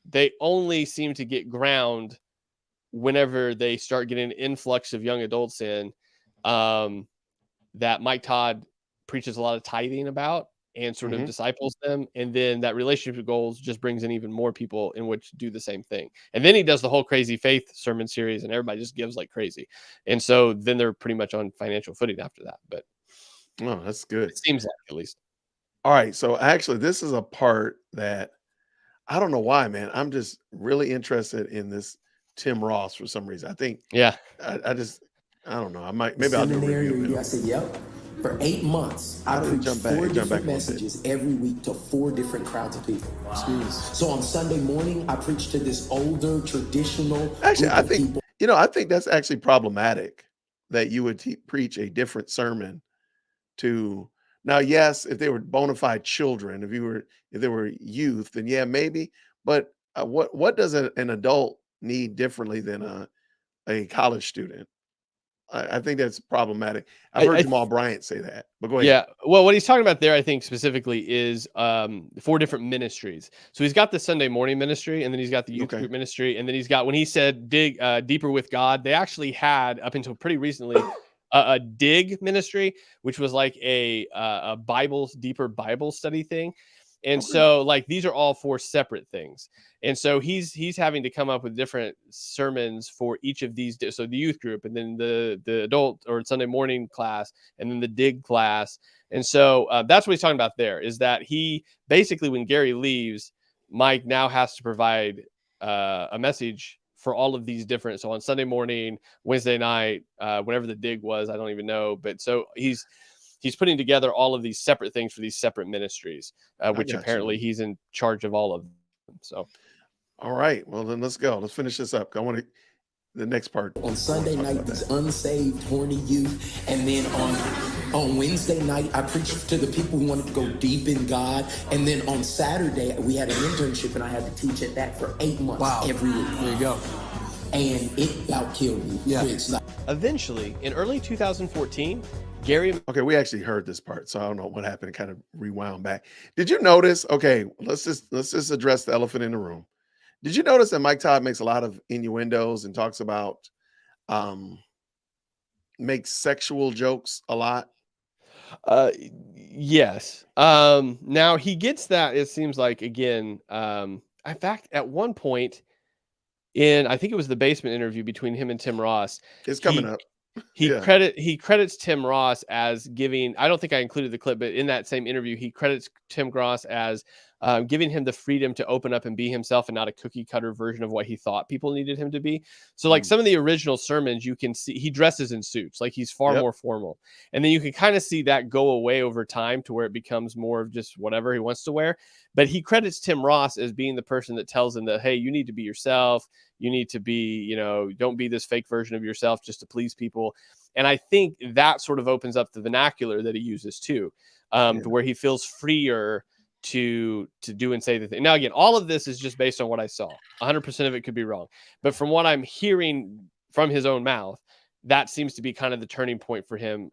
they only seem to get ground whenever they start getting an influx of young adults in, that Mike Todd preaches a lot of tithing about and sort of Mhm. disciples them. And then that relationship goals just brings in even more people in which do the same thing. And then he does the whole crazy faith sermon series, and everybody just gives like crazy. And so then they're pretty much on financial footing after that. But Oh, that's good. it seems like, at least. All right. So actually, this is a part that I don't know why, man. I'm just really interested in this Tim Ross for some reason. I think Yeah. I just I don't know. Maybe I'll do a Seminary, review of or I him. said, yep. For 8 months, I How did it preached jump back? 4 It jumped back different a little bit. messages every week to 4 different crowds of people. Jeez. So on Sunday morning, I preached to this older, traditional Actually, group I of think people. I think that's actually problematic that you would preach a different sermon to. Now, yes, if they were bona fide children, if they were youth, then yeah, maybe. But what does an adult need differently than a college student? I think that's problematic. I've heard I Jamal Bryant say that, but go ahead. Yeah. Well, what he's talking about there, I think specifically, is 4 different ministries. So he's got the Sunday morning ministry, and then he's got the youth Okay. group ministry, and then he's got, when he said dig deeper with God, they actually had up until pretty recently a dig ministry, which was like a deeper Bible study thing. And Okay. so like these are all 4 separate things. And so he's having to come up with different sermons for each of these. So the youth group, and then the adult or Sunday morning class, and then the dig class. And so that's what he's talking about there, is that he basically, when Gary leaves, Mike now has to provide a message for all of these different. So on Sunday morning, Wednesday night, whenever the dig was, I don't even know. But so he's putting together all of these separate things for these separate ministries, I which got you. apparently he's in charge of all of them. So All right. Well, then let's go. Let's finish this up. I want to. the next part. On Sunday night, these unsaved, horny youth. And then on Wednesday night, I preached to the people who wanted to go deep in God. And then on Saturday, we had an internship and I had to teach at that for 8 months every week. There you go. And it about killed me. Yeah. Eventually, in early 2014, Gary. Okay, we actually heard this part, so I don't know what happened. It kind of rewound back. Did you notice? Okay, let's just address the elephant in the room. Did you notice that Mike Todd makes a lot of innuendos and talks about makes sexual jokes a lot? Yes. Now he gets that, it seems like, again, in fact, at one point in, I think it was the basement interview between him and Tim Ross. It's coming up. He credits Tim Ross as giving, I don't think I included the clip, but in that same interview, he credits Tim Ross as giving him the freedom to open up and be himself and not a cookie cutter version of what he thought people needed him to be. So like some of the original sermons, you can see he dresses in suits, like he's far more formal. And then you can kind of see that go away over time to where it becomes more of just whatever he wants to wear. But he credits Tim Ross as being the person that tells him that, hey, you need to be yourself. You need to be, don't be this fake version of yourself just to please people. And I think that sort of opens up the vernacular that he uses too, to where he feels freer to do and say the thing. Now, again, all of this is just based on what I saw. 100% of it could be wrong. But from what I'm hearing from his own mouth, that seems to be kind of the turning point for him.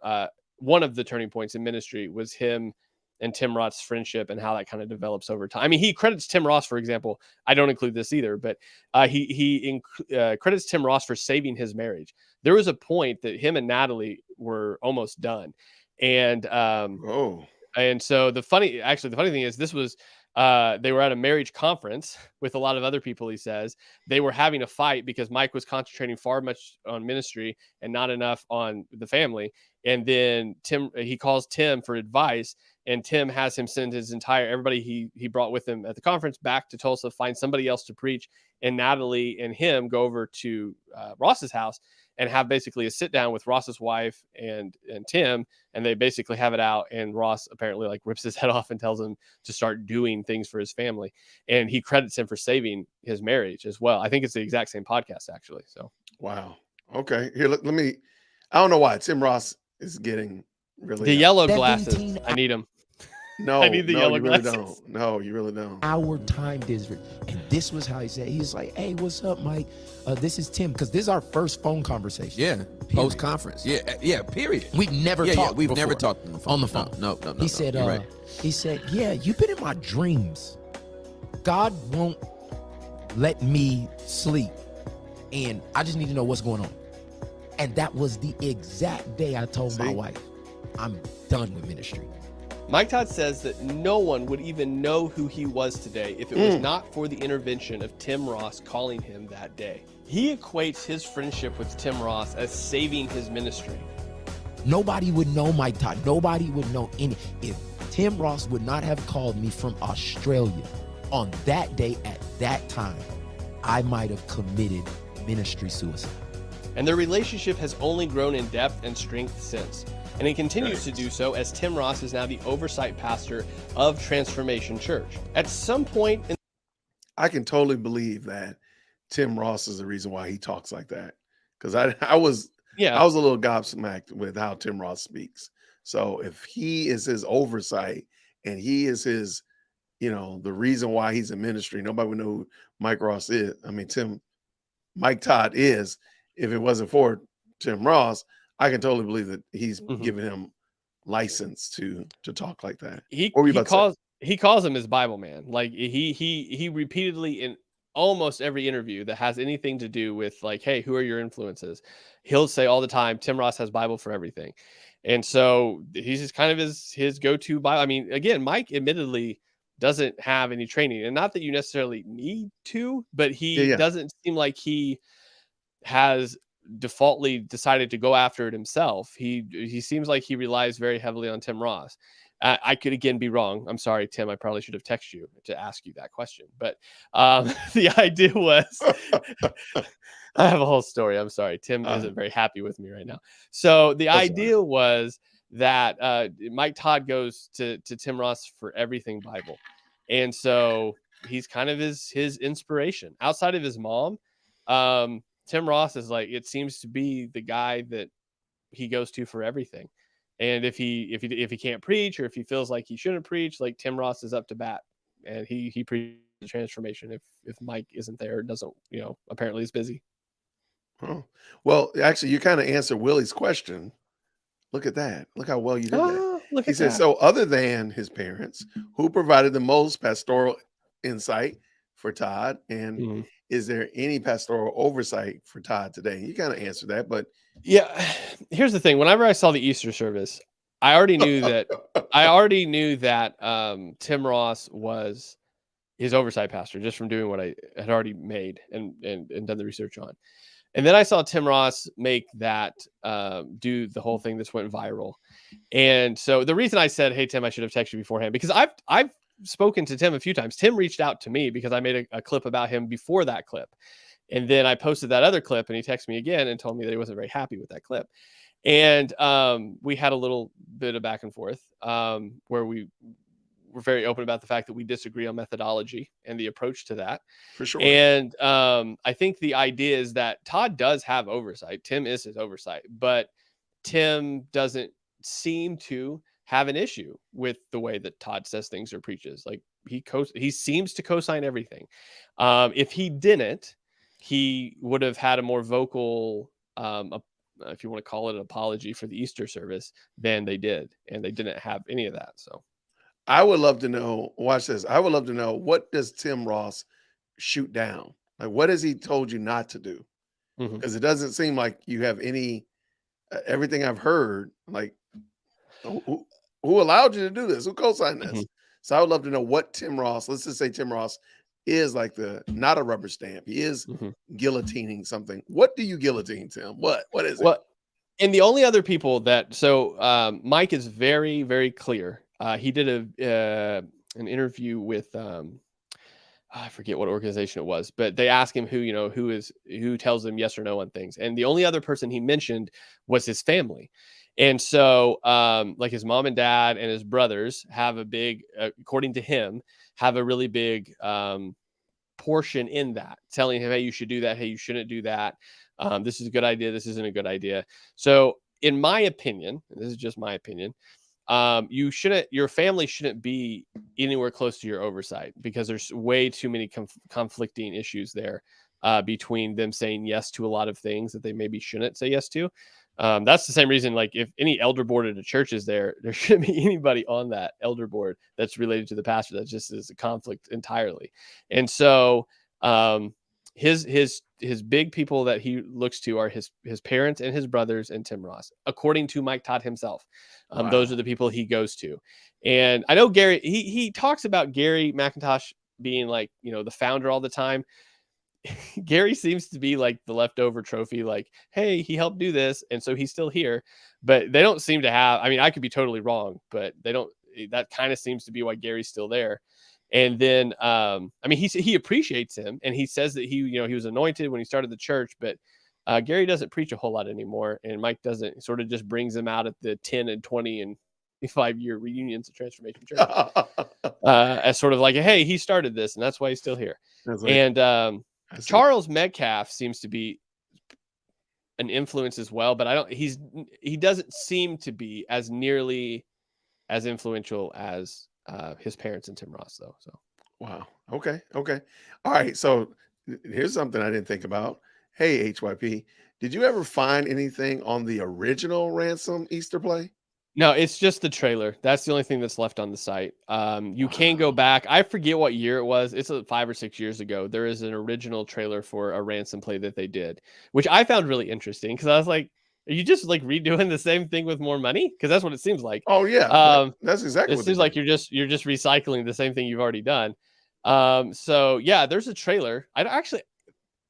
One of the turning points in ministry was him and Tim Roth's friendship and how that kind of develops over time. I mean, he credits Tim Ross, for example. I don't include this either, but he credits Tim Ross for saving his marriage. There was a point that him and Natalie were almost done. And and so the funny thing is, this was they were at a marriage conference with a lot of other people. He says they were having a fight because Mike was concentrating far much on ministry and not enough on the family. And then he calls Tim for advice, and Tim has him send his everybody he brought with him at the conference back to Tulsa, find somebody else to preach. And Natalie and him go over to Ross's house and have basically a sit down with Ross's wife and Tim, and they basically have it out. And Ross apparently like rips his head off and tells him to start doing things for his family. And he credits him for saving his marriage as well. I think it's the exact same podcast, actually. So, wow. Okay. Here, let me, I don't know why Tim Ross is getting really the yellow glasses. I need them. No, I need the yellow glasses. Really don't. No, you really don't. Our time district. And this was how he said, he's like, hey, what's up, Mike? This is Tim. Because this is our first phone conversation. Yeah. Post conference. Yeah. Period. We've never talked. We've before. never talked on the phone. No. He said, right. He said, yeah, you've been in my dreams. God won't let me sleep. And I just need to know what's going on. And that was the exact day I told my wife, I'm done with ministry. Mike Todd says that no one would even know who he was today if it was not for the intervention of Tim Ross calling him that day. He equates his friendship with Tim Ross as saving his ministry. Nobody would know Mike Todd. Nobody would know if Tim Ross would not have called me from Australia on that day at that time, I might have committed ministry suicide. And their relationship has only grown in depth and strength since. And it continues to do so as Tim Ross is now the oversight pastor of Transformation Church. At some point, I can totally believe that Tim Ross is the reason why he talks like that. Because I was a little gobsmacked with how Tim Ross speaks. So if he is his oversight and he is his, the reason why he's in ministry, nobody would know who Mike Ross is. I mean, Mike Todd is. If it wasn't for Tim Ross, I can totally believe that he's giving him license to talk like that. He calls him his Bible man. Like he repeatedly in almost every interview that has anything to do with like, hey, who are your influences? He'll say all the time, Tim Ross has Bible for everything. And so he's just kind of his go-to Bible. I mean, again, Mike admittedly doesn't have any training, and not that you necessarily need to, but he doesn't seem like he has defaultly decided to go after it himself. He seems like he relies very heavily on Tim Ross. I could again be wrong. I'm sorry, Tim. I probably should have texted you to ask you that question. But the idea was, I have a whole story. I'm sorry. Tim isn't very happy with me right now. So the idea was that Mike Todd goes to Tim Ross for everything Bible. And so he's kind of his inspiration outside of his mom. Tim Ross is like, it seems to be the guy that he goes to for everything. And if he can't preach, or if he feels like he shouldn't preach, like Tim Ross is up to bat, and he preaches transformation if Mike isn't there, doesn't, apparently is busy. Oh, well, actually, you kind of answered Willie's question. Look at that. Look how well you did that. Oh, look He at said, that. so other than his parents, who provided the most pastoral insight for Todd? And Mhm. is there any pastoral oversight for Todd today? You kind of answered that, but Yeah, here's the thing. Whenever I saw the Easter service, I already knew that Tim Ross was his oversight pastor, just from doing what I had already made and done the research on. And then I saw Tim Ross make that do the whole thing that's went viral. And so the reason I said, hey, Tim, I should have texted you beforehand, because I've spoken to Tim a few times. Tim reached out to me because I made a clip about him before that clip. And then I posted that other clip, and he texted me again and told me that he wasn't very happy with that clip. And we had a little bit of back and forth where we were very open about the fact that we disagree on methodology and the approach to that. for sure. And I think the idea is that Todd does have oversight. Tim is his oversight, but Tim doesn't seem to have an issue with the way that Todd says things or preaches. Like he seems to co-sign everything. If he didn't, he would have had a more vocal, if you want to call it an apology for the Easter service, than they did. And they didn't have any of that. So I would love to know, watch this. I would love to know, what does Tim Ross shoot down? Like, what has he told you not to do? mhm. Because it doesn't seem like you have any, everything I've heard, like, who allowed you to do this? Who co-signed this? Mhm. So I would love to know what Tim Ross, let's just say Tim Ross is like not a rubber stamp. He is Mhm. guillotining something. What do you guillotine, Tim? What is it? Well, and the only other people Mike is very, very clear. He did an interview with I forget what organization it was, but they asked him who tells him yes or no on things. And the only other person he mentioned was his family. And so like his mom and dad and his brothers have a big, according to him, have a really big portion in that, telling him, hey, you should do that. Hey, you shouldn't do that. This is a good idea. This isn't a good idea. So in my opinion, and this is just my opinion, your family shouldn't be anywhere close to your oversight, because there's way too many conflicting issues there between them saying yes to a lot of things that they maybe shouldn't say yes to. That's the same reason, like, if any elder board at a church is there shouldn't be anybody on that elder board that's related to the pastor. That just is a conflict entirely. And so his big people that he looks to are his parents and his brothers and Tim Ross, according to Mike Todd himself. Those are the people he goes to. And I know Gary, he talks about Gary McIntosh being like, the founder all the time. Gary seems to be like the leftover trophy, like, hey, he helped do this, and so he's still here. But they don't seem to have, I mean, I could be totally wrong, but they don't, that kind of seems to be why Gary's still there. And then, I mean, he appreciates him, and he says that he was anointed when he started the church, but Gary doesn't preach a whole lot anymore. And Mike doesn't, sort of just brings him out at the 10 and 20 and 5-year reunions of Transformation Church as sort of like, hey, he started this, and that's why he's still here. And Charles Metcalf seems to be an influence as well, but he doesn't seem to be as nearly as influential as his parents and Tim Ross, though. So wow. Okay. All right. So here's something I didn't think about. Hey, HYP, did you ever find anything on the original Ransom Easter play? no, it's just the trailer. That's the only thing that's left on the site. You can go back. I forget what year it was. It's 5 or 6 years ago. There is an original trailer for a Ransom play that they did, which I found really interesting, because I was like, are you just like redoing the same thing with more money? Because that's what it seems like. Oh yeah, that's exactly. It seems like you're just recycling the same thing you've already done. So yeah, there's a trailer.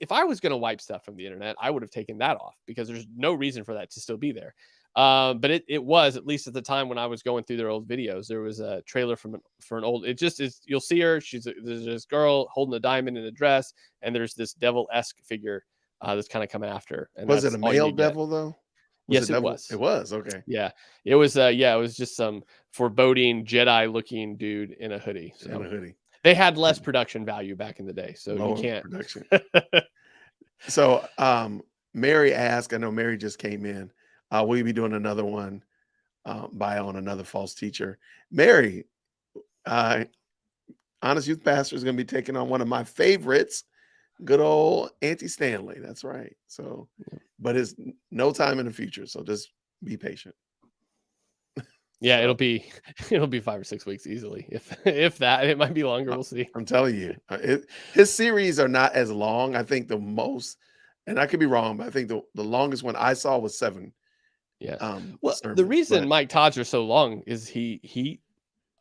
If I was going to wipe stuff from the internet, I would have taken that off, because there's no reason for that to still be there. But it was, at least at the time when I was going through their old videos, there was a trailer for an old, it just is, you'll see her. There's this girl holding a diamond in a dress, and there's this devil-esque figure that's kind of coming after her. And was it a male devil though? Yes, it was. It was. Okay. Yeah, it was. It was just some foreboding Jedi-looking dude in a hoodie. So in a hoodie. They had less production value back in the day, so you can't. Production. So Mary asked, I know Mary just came in. Will you be doing another one on another false teacher? Mary, Honest Youth Pastor is going to be taking on one of my favorites, good old Auntie Stanley. That's right. So, but it's no time in the future. So just be patient. Yeah, So, it'll be 5 or 6 weeks easily. If that, it might be longer. We'll see. I'm telling you, his series are not as long. I think the most, and I could be wrong, but I think the longest one I saw was 7. Yeah. Well, the Sermons, reason but Mike Todd's are so long is he,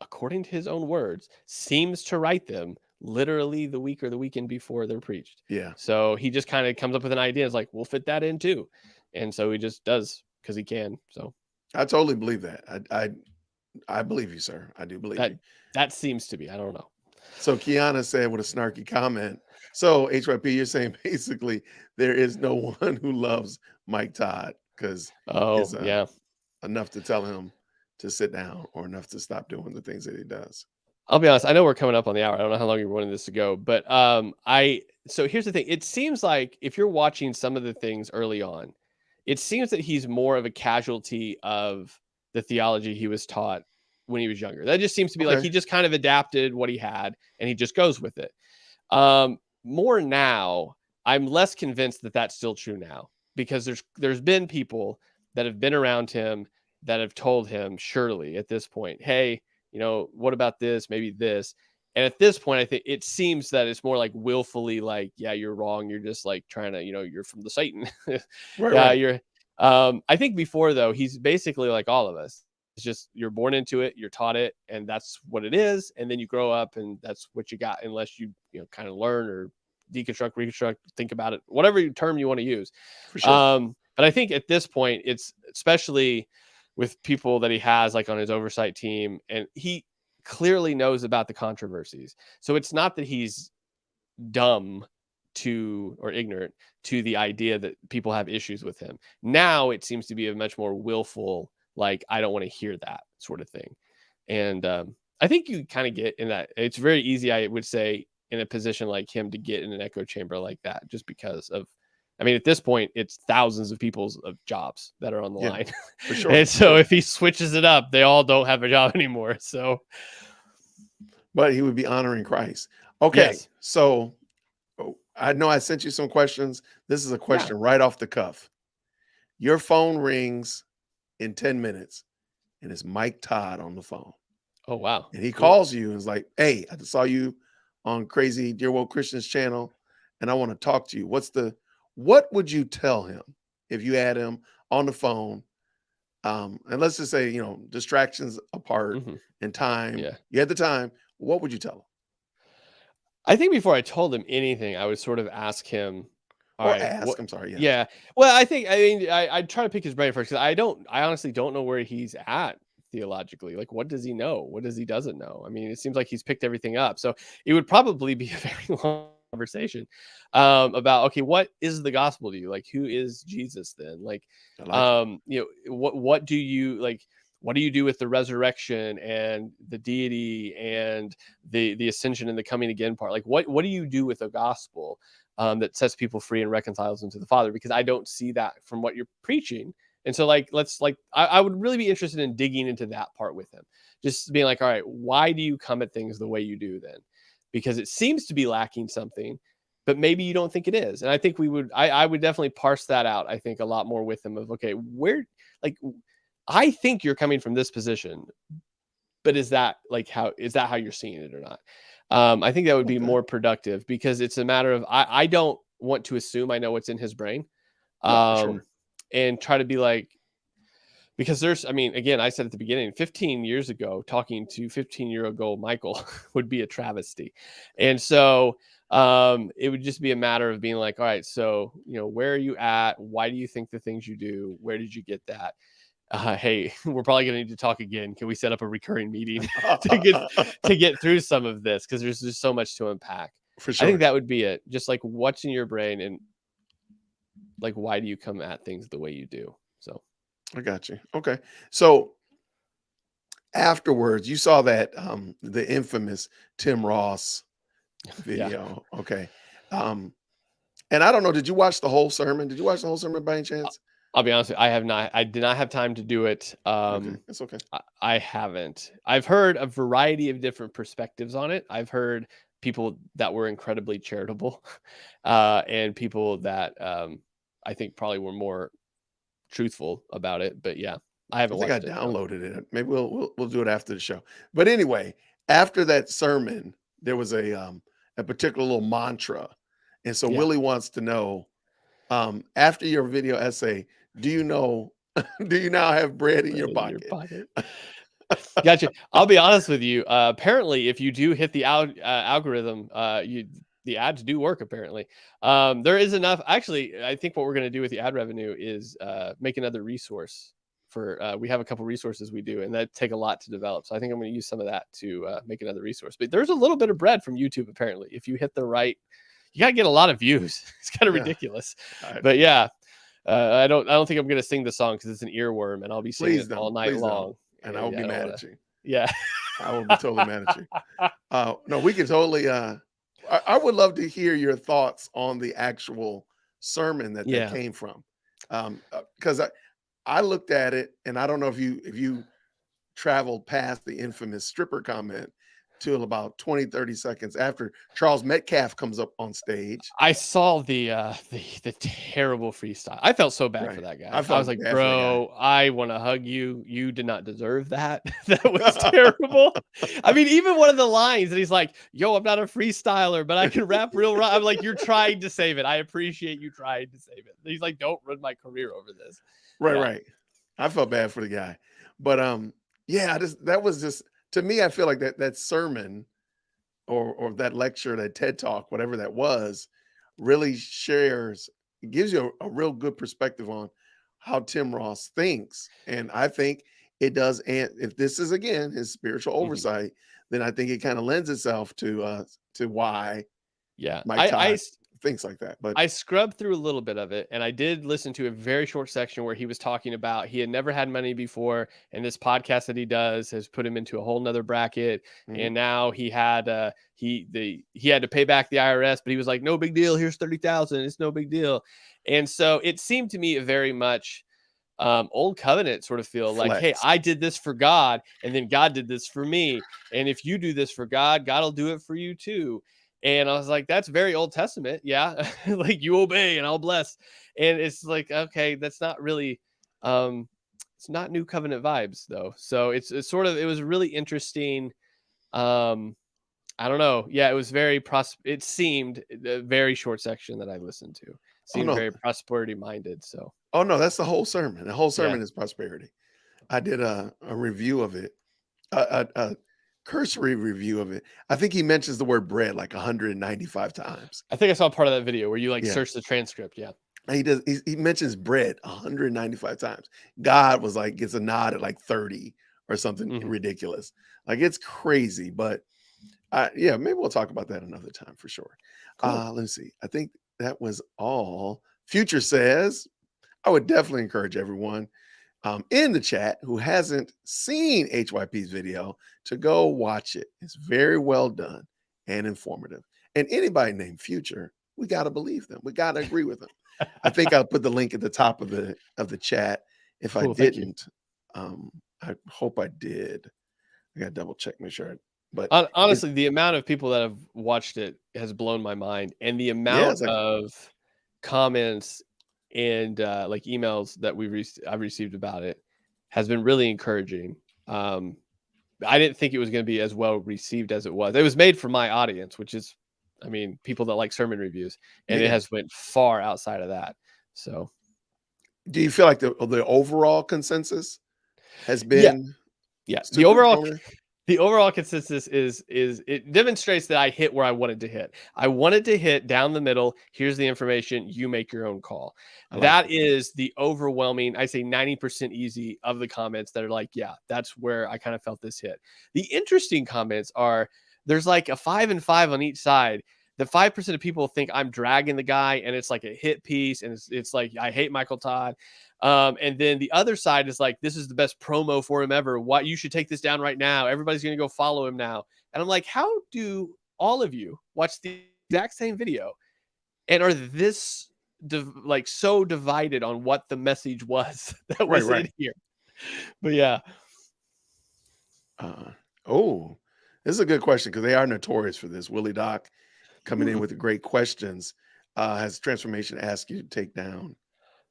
according to his own words, seems to write them literally the week or the weekend before they're preached. yeah, So he just kind of comes up with an idea. It's like, we'll fit that in too. And so he just does because he can. So I totally believe that. I believe you, sir. I do believe you. that seems to be. I don't know. So Kiana said with a snarky comment, so HYP, you're saying basically there is no one who loves Mike Todd because it's yeah. enough to tell him to sit down or enough to stop doing the things that he does. I'll be honest. I know we're coming up on the hour. I don't know how long you're wanting this to go, but so here's the thing. It seems like if you're watching some of the things early on, it seems that he's more of a casualty of the theology he was taught when he was younger. That just seems to be like Okay. he just kind of adapted what he had and he just goes with it. More now, I'm less convinced that that's still true now because there's been people that have been around him that have told him surely at this point, hey, what about this? Maybe this. And at this point, I think it seems that it's more like willfully like, yeah, you're wrong. You're just like trying to, you're from the Satan. Right. You're, I think before though, he's basically like all of us. It's just, you're born into it, you're taught it, and that's what it is. And then you grow up and that's what you got, unless you, kind of learn or deconstruct, reconstruct, think about it, whatever term you want to use. For sure. But I think at this point, it's especially with people that he has like on his oversight team, and he clearly knows about the controversies. So it's not that he's dumb or ignorant to the idea that people have issues with him. Now it seems to be a much more willful, like, I don't want to hear that sort of thing. And I think you kind of get in that. It's very easy, I would say, in a position like him to get in an echo chamber like that, just because of, at this point, it's thousands of people's jobs that are on the line. For sure. And so if he switches it up, they all don't have a job anymore. So, but he would be honoring Christ. Okay. Yes. So I know I sent you some questions. This is a question right off the cuff. Your phone rings in 10 minutes and it's Mike Todd on the phone. Oh, wow. And he calls you and is like, hey, I saw you on Crazy Dear World Christians channel and I want to talk to you. What would you tell him if you had him on the phone? And let's just say, distractions apart and time. Yeah. You had the time. What would you tell him? I think before I told him anything, I would sort of ask him. I'm sorry. Yeah. Well, I'd try to pick his brain first, because I honestly don't know where he's at theologically. Like, what does he know? What does he doesn't know? It seems like he's picked everything up. So it would probably be a very long conversation about, okay, what is the gospel to you? Like, who is Jesus then? Like, what do you like? What do you do with the resurrection and the deity and the ascension and the coming again part? Like, what do you do with the gospel that sets people free and reconciles them to the Father? Because I don't see that from what you're preaching. And so I would really be interested in digging into that part with him. Just being like, all right, why do you come at things the way you do then? Because it seems to be lacking something, but maybe you don't think it is. And I think I would definitely parse that out. I think a lot more with him of, okay, I think you're coming from this position, but is that how you're seeing it or not? I think that would be more productive, because it's a matter of, I don't want to assume I know what's in his brain. And try to be like, because again, I said at the beginning, 15 years ago, talking to 15-year-old Michael would be a travesty. And so it would just be a matter of being like, all right, so, where are you at? Why do you think the things you do? Where did you get that? Hey, we're probably going to need to talk again. Can we set up a recurring meeting to get through some of this? Because there's just so much to unpack. For sure. I think that would be it. Just like, what's in your brain, and like, why do you come at things the way you do? So I got you. Okay. So afterwards, you saw that the infamous Tim Ross video. Yeah. Okay. And I don't know, did you watch the whole sermon? Did you watch the whole sermon by any chance? I'll be honest with you, I have not. I did not have time to do it. Okay, it's okay. I haven't. I've heard a variety of different perspectives on it. I've heard people that were incredibly charitable, and people that I think probably were more truthful about it. But yeah, I I haven't think I watched it. No. downloaded it. Maybe we'll do it after the show. But anyway, after that sermon, there was a particular little mantra. And so Yeah. Willie wants to know, after your video essay, do you know, do you now have bread in your pocket? Gotcha. I'll be honest with you. Apparently, if you do hit the algorithm, the ads do work. Apparently, there is enough. Actually, I think what we're going to do with the ad revenue is make another resource for. We have a couple resources we do, and that take a lot to develop. So I think I'm going to use some of that to make another resource. But there's a little bit of bread from YouTube. Apparently, if you hit the right, you got to get a lot of views. It's kind of ridiculous. But yeah. I don't think I'm going to sing the song because it's an earworm, and I'll be singing it all night long. And I will be mad at you. Yeah. I will be totally mad at you. No, we can totally, I would love to hear your thoughts on the actual sermon that came from. Because I looked at it, and I don't know if you traveled past the infamous stripper comment till about 20-30 seconds after Charles Metcalf comes up on stage. I saw the terrible freestyle. I felt so bad for that guy. I was like, bro, I want to hug you. You did not deserve that. That was terrible. I mean, even one of the lines that he's like, yo, I'm not a freestyler, but I can rap real right. I'm like, you're trying to save it. I appreciate you trying to save it. He's like, don't ruin my career over this. Right. I felt bad for the guy. But that was just, to me, I feel like that sermon or that lecture, that TED Talk, whatever that was, really gives you a real good perspective on how Tim Ross thinks. And I think it does. And if this is, again, his spiritual oversight, then I think it kind of lends itself to why Mike Todd thinks like that. But I scrubbed through a little bit of it, and I did listen to a very short section where he was talking about he had never had money before, and this podcast that he does has put him into a whole nother bracket. And now he had he had to pay back the IRS, but he was like, no big deal. Here's 30,000. It's no big deal. And so it seemed to me very much old covenant sort of feel like, hey, I did this for God, and then God did this for me. And if you do this for God, God will do it for you too. And I was like, that's very Old Testament. Yeah. Like, you obey and I'll bless. And it's like, okay, that's not really, it's not new covenant vibes though. So it's sort of, it was really interesting. I don't know. Yeah. It was it seemed a very short section that I listened to seemed very prosperity minded. So. Oh no, that's the whole sermon. The whole sermon is prosperity. I did a review of it. Cursory review of it. I think he mentions the word bread like 195 times. I think I saw part of that video where you search the transcript. Yeah. He does. He mentions bread 195 times. God was like, gets a nod at like 30 or something ridiculous. Like, it's crazy, but maybe we'll talk about that another time for sure. Cool. Let's see. I think that was all. Future says, I would definitely encourage everyone in the chat who hasn't seen HYP's video to go watch it. It's very well done and informative. And anybody named Future, we got to believe them. We got to agree with them. I think I'll put the link at the top of the chat. If I didn't, I hope I did. I got to double check, make sure. But honestly, the amount of people that have watched it has blown my mind, and the amount of comments and like emails that I've received about it has been really encouraging. I didn't think it was going to be as well received as it was. It was made for my audience, which is, I mean, people that like sermon reviews, and it has went far outside of that. So, do you feel like the overall consensus has been? Yeah. The overall consensus is it demonstrates that I hit where I wanted to hit. I wanted to hit down the middle. Here's the information. You make your own call. That is the overwhelming, I say 90% easy of the comments that are like, yeah, that's where I kind of felt this hit. The interesting comments are there's like a 5 and 5 on each side. The 5% of people think I'm dragging the guy and it's like a hit piece. And it's like, I hate Michael Todd. And then the other side is like, this is the best promo for him ever. Why you should take this down right now. Everybody's going to go follow him now. And I'm like, how do all of you watch the exact same video and are this like so divided on what the message was that was Right. in here. But yeah. Oh, this is a good question because they are notorious for this. Willie Doc coming in Hmm. with the great questions. Has Transformation asked you to take down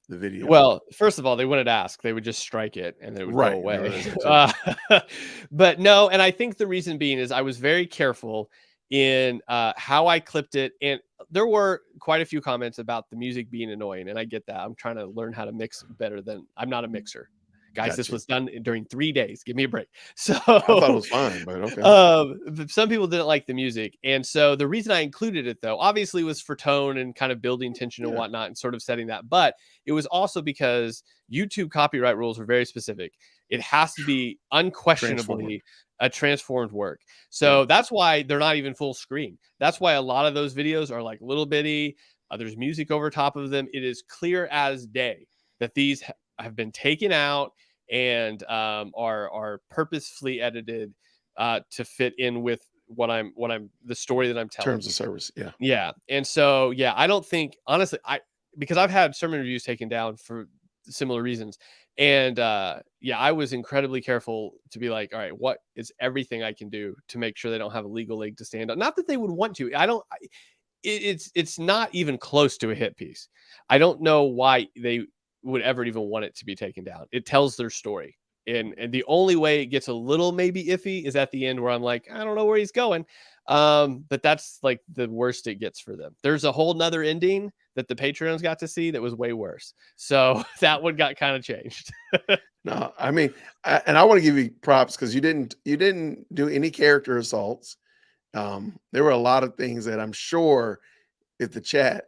the video? Well, first of all, they wouldn't ask. They would just strike it and then it would go Right. away. There's that too. But no, and I think the reason being is I was very careful in how I clipped it. And there were quite a few comments about the music being annoying. And I get that. I'm trying to learn how to mix better than I'm not a mixer. Guys, this Gotcha. was done during 3 days. Give me a break. So I thought it was fine, but okay. but some people didn't like the music. And so the reason I included it, though, obviously was for tone and kind of building tension and Yeah. whatnot and sort of setting that. But it was also because YouTube copyright rules are very specific. It has to be unquestionably a transformed work. So Yeah. that's why they're not even full screen. That's why a lot of those videos are like little bitty. There's music over top of them. It is clear as day that these have been taken out and are purposefully edited to fit in with what I'm the story that I'm telling. Terms of service. Yeah. Yeah. And so, yeah, I don't think, honestly, because I've had sermon reviews taken down for similar reasons. And yeah, I was incredibly careful to be like, all right, what is everything I can do to make sure they don't have a legal leg to stand on? Not that they would want to. It's not even close to a hit piece. I don't know why they would ever even want it to be taken down. It tells their story. And the only way it gets a little maybe iffy is at the end where I'm like, I don't know where he's going. But that's like the worst it gets for them. There's a whole nother ending that the Patreons got to see that was way worse. So that one got kind of changed. No, I mean, and I want to give you props because you didn't do any character assaults. There were a lot of things that I'm sure if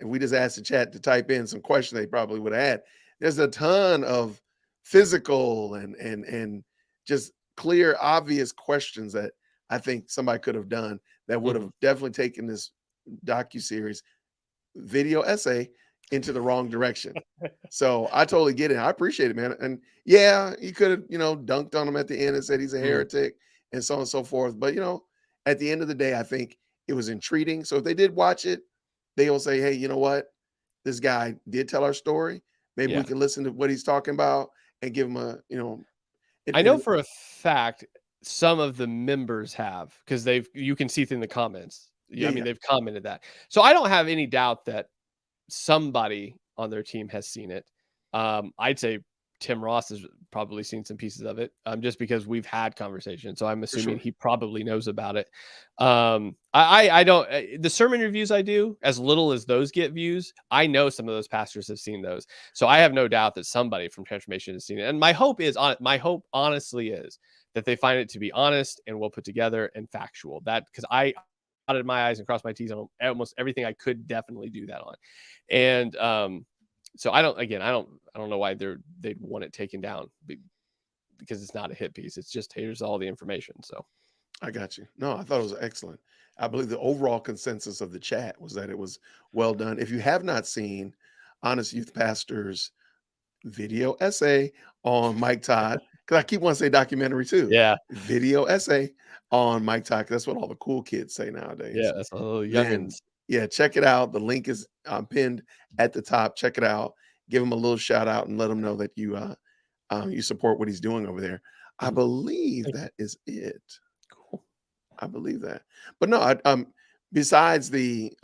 we just asked the chat to type in some questions, they probably would have had. There's a ton of physical and just clear, obvious questions that I think somebody could have done that would have definitely taken this docuseries video essay into the wrong direction. So I totally get it. I appreciate it, man. And yeah, you could have, dunked on him at the end and said he's a heretic and so on and so forth. But at the end of the day, I think it was intriguing. So if they did watch it, they'll say, hey, you know what? This guy did tell our story. Maybe we Yeah. can listen to what he's talking about and give him a, I know for a fact some of the members have, because you can see through the comments. Yeah, I mean, yeah. they've commented that. So I don't have any doubt that somebody on their team has seen it. I'd say Tim Ross has probably seen some pieces of it, just because we've had conversations. So I'm assuming sure. he probably knows about it. I don't, the sermon reviews I do, as little as those get views, I know some of those pastors have seen those. So I have no doubt that somebody from Transformation has seen it. And my hope honestly is that they find it to be honest and well put together and factual. That, because I dotted my I's and crossed my T's on almost everything I could definitely do that on. And so I don't know why they'd want it taken down, because it's not a hit piece. It's just here's all the information. So I got you. No, I thought it was excellent. I believe the overall consensus of the chat was that it was well done. If you have not seen Honest Youth Pastor's video essay on Mike Todd, because I keep wanting to say documentary too. yeah, Video essay on Mike Todd. 'Cause that's what all the cool kids say nowadays. yeah, that's a little Then, youngins. yeah, check it out. The link is pinned at the top. Check it out. Give him a little shout out and let him know that you support what he's doing over there. I believe that is it. Cool. I believe that. But no, besides the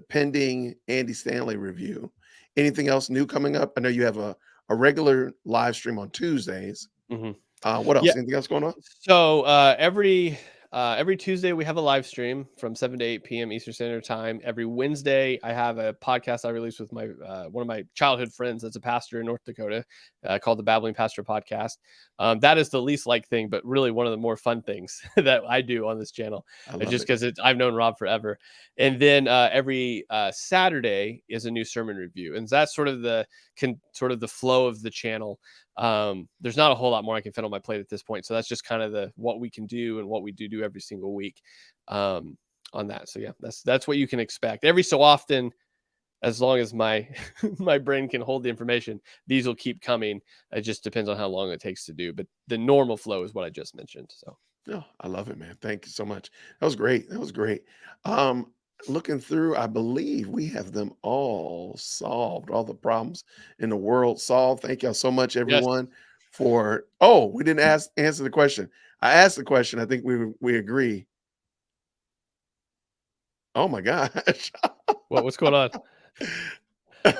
pending Andy Stanley review, anything else new coming up? I know you have a regular live stream on Tuesdays. What else? Yeah. Anything else going on? So every Tuesday we have a live stream from 7 to 8 p.m. Eastern Standard Time. Every Wednesday I have a podcast I release with my one of my childhood friends that's a pastor in North Dakota, called the Babbling Pastor Podcast. That is the least like thing, but really one of the more fun things that I do on this channel, just because I've known Rob forever. And then every Saturday is a new sermon review, and that's sort of the flow of the channel. There's not a whole lot more I can fit on my plate at this point. So that's just kind of what we can do and what we do every single week, on that. So yeah, that's what you can expect every so often, as long as my brain can hold the information. These will keep coming. It just depends on how long it takes to do, but the normal flow is what I just mentioned. So No, I love it, man. Thank you so much. That was great. looking through, I believe we have them all solved, all the problems in the world solved. Thank y'all so much, Yes. everyone, for we didn't answer the question. I asked the question. I think we agree. Oh my gosh. What's going on? I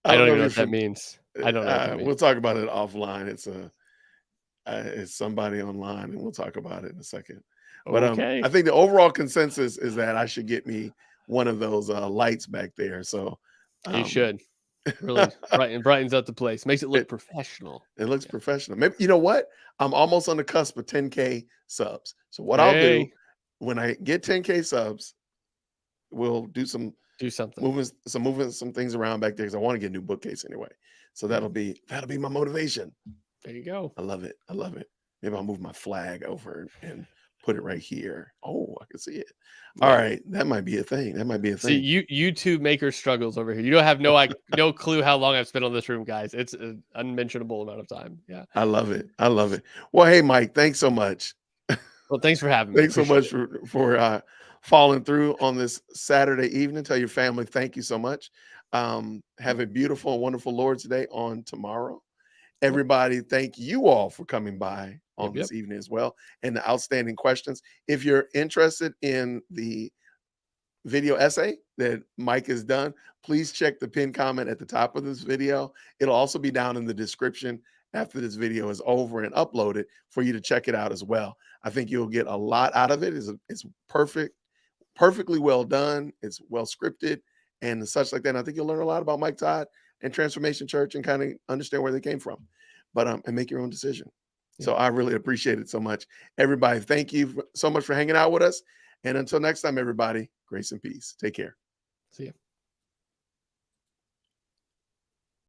I don't know even know if what that you're means. I don't know what that means. we'll talk about it offline. It's somebody online, and we'll talk about it in a second. But Okay. I think the overall consensus is that I should get me one of those lights back there. So You should. Really brightens up the place. Makes it look professional. It looks professional. Maybe you know what? I'm almost on the cusp of 10K subs. So what I'll do Hey, when I get 10K subs, we'll do some do something. moving some things around back there because I want to get a new bookcase anyway. So Yeah. that'll be my motivation. There you go. I love it. I love it. Maybe I'll move my flag over and put it right here. Oh, I can see it. All Yeah. right. That might be a thing. That might be a See, thing. YouTube maker struggles over here. You don't have no clue how long I've spent on this room, guys. It's an unmentionable amount of time. Yeah. I love it. I love it. Well, hey, Mike, thanks so much. Well, thanks for having me. Thanks so Appreciate much it. for following through on this Saturday evening. Tell your family thank you so much. Have a beautiful and wonderful Lord's Day on tomorrow. Everybody, thank you all for coming by on Yep. this evening as well, and the outstanding questions. If you're interested in the video essay that Mike has done, please check the pinned comment at the top of this video. It'll also be down in the description after this video is over and uploaded for you to check it out as well. I think you'll get a lot out of it. It's perfectly well done. It's well scripted and such like that. And I think you'll learn a lot about Mike Todd and Transformation Church and kind of understand where they came from, but and make your own decision. So I really appreciate it so much. Everybody, thank you so much for hanging out with us. And until next time, everybody, grace and peace. Take care. See ya.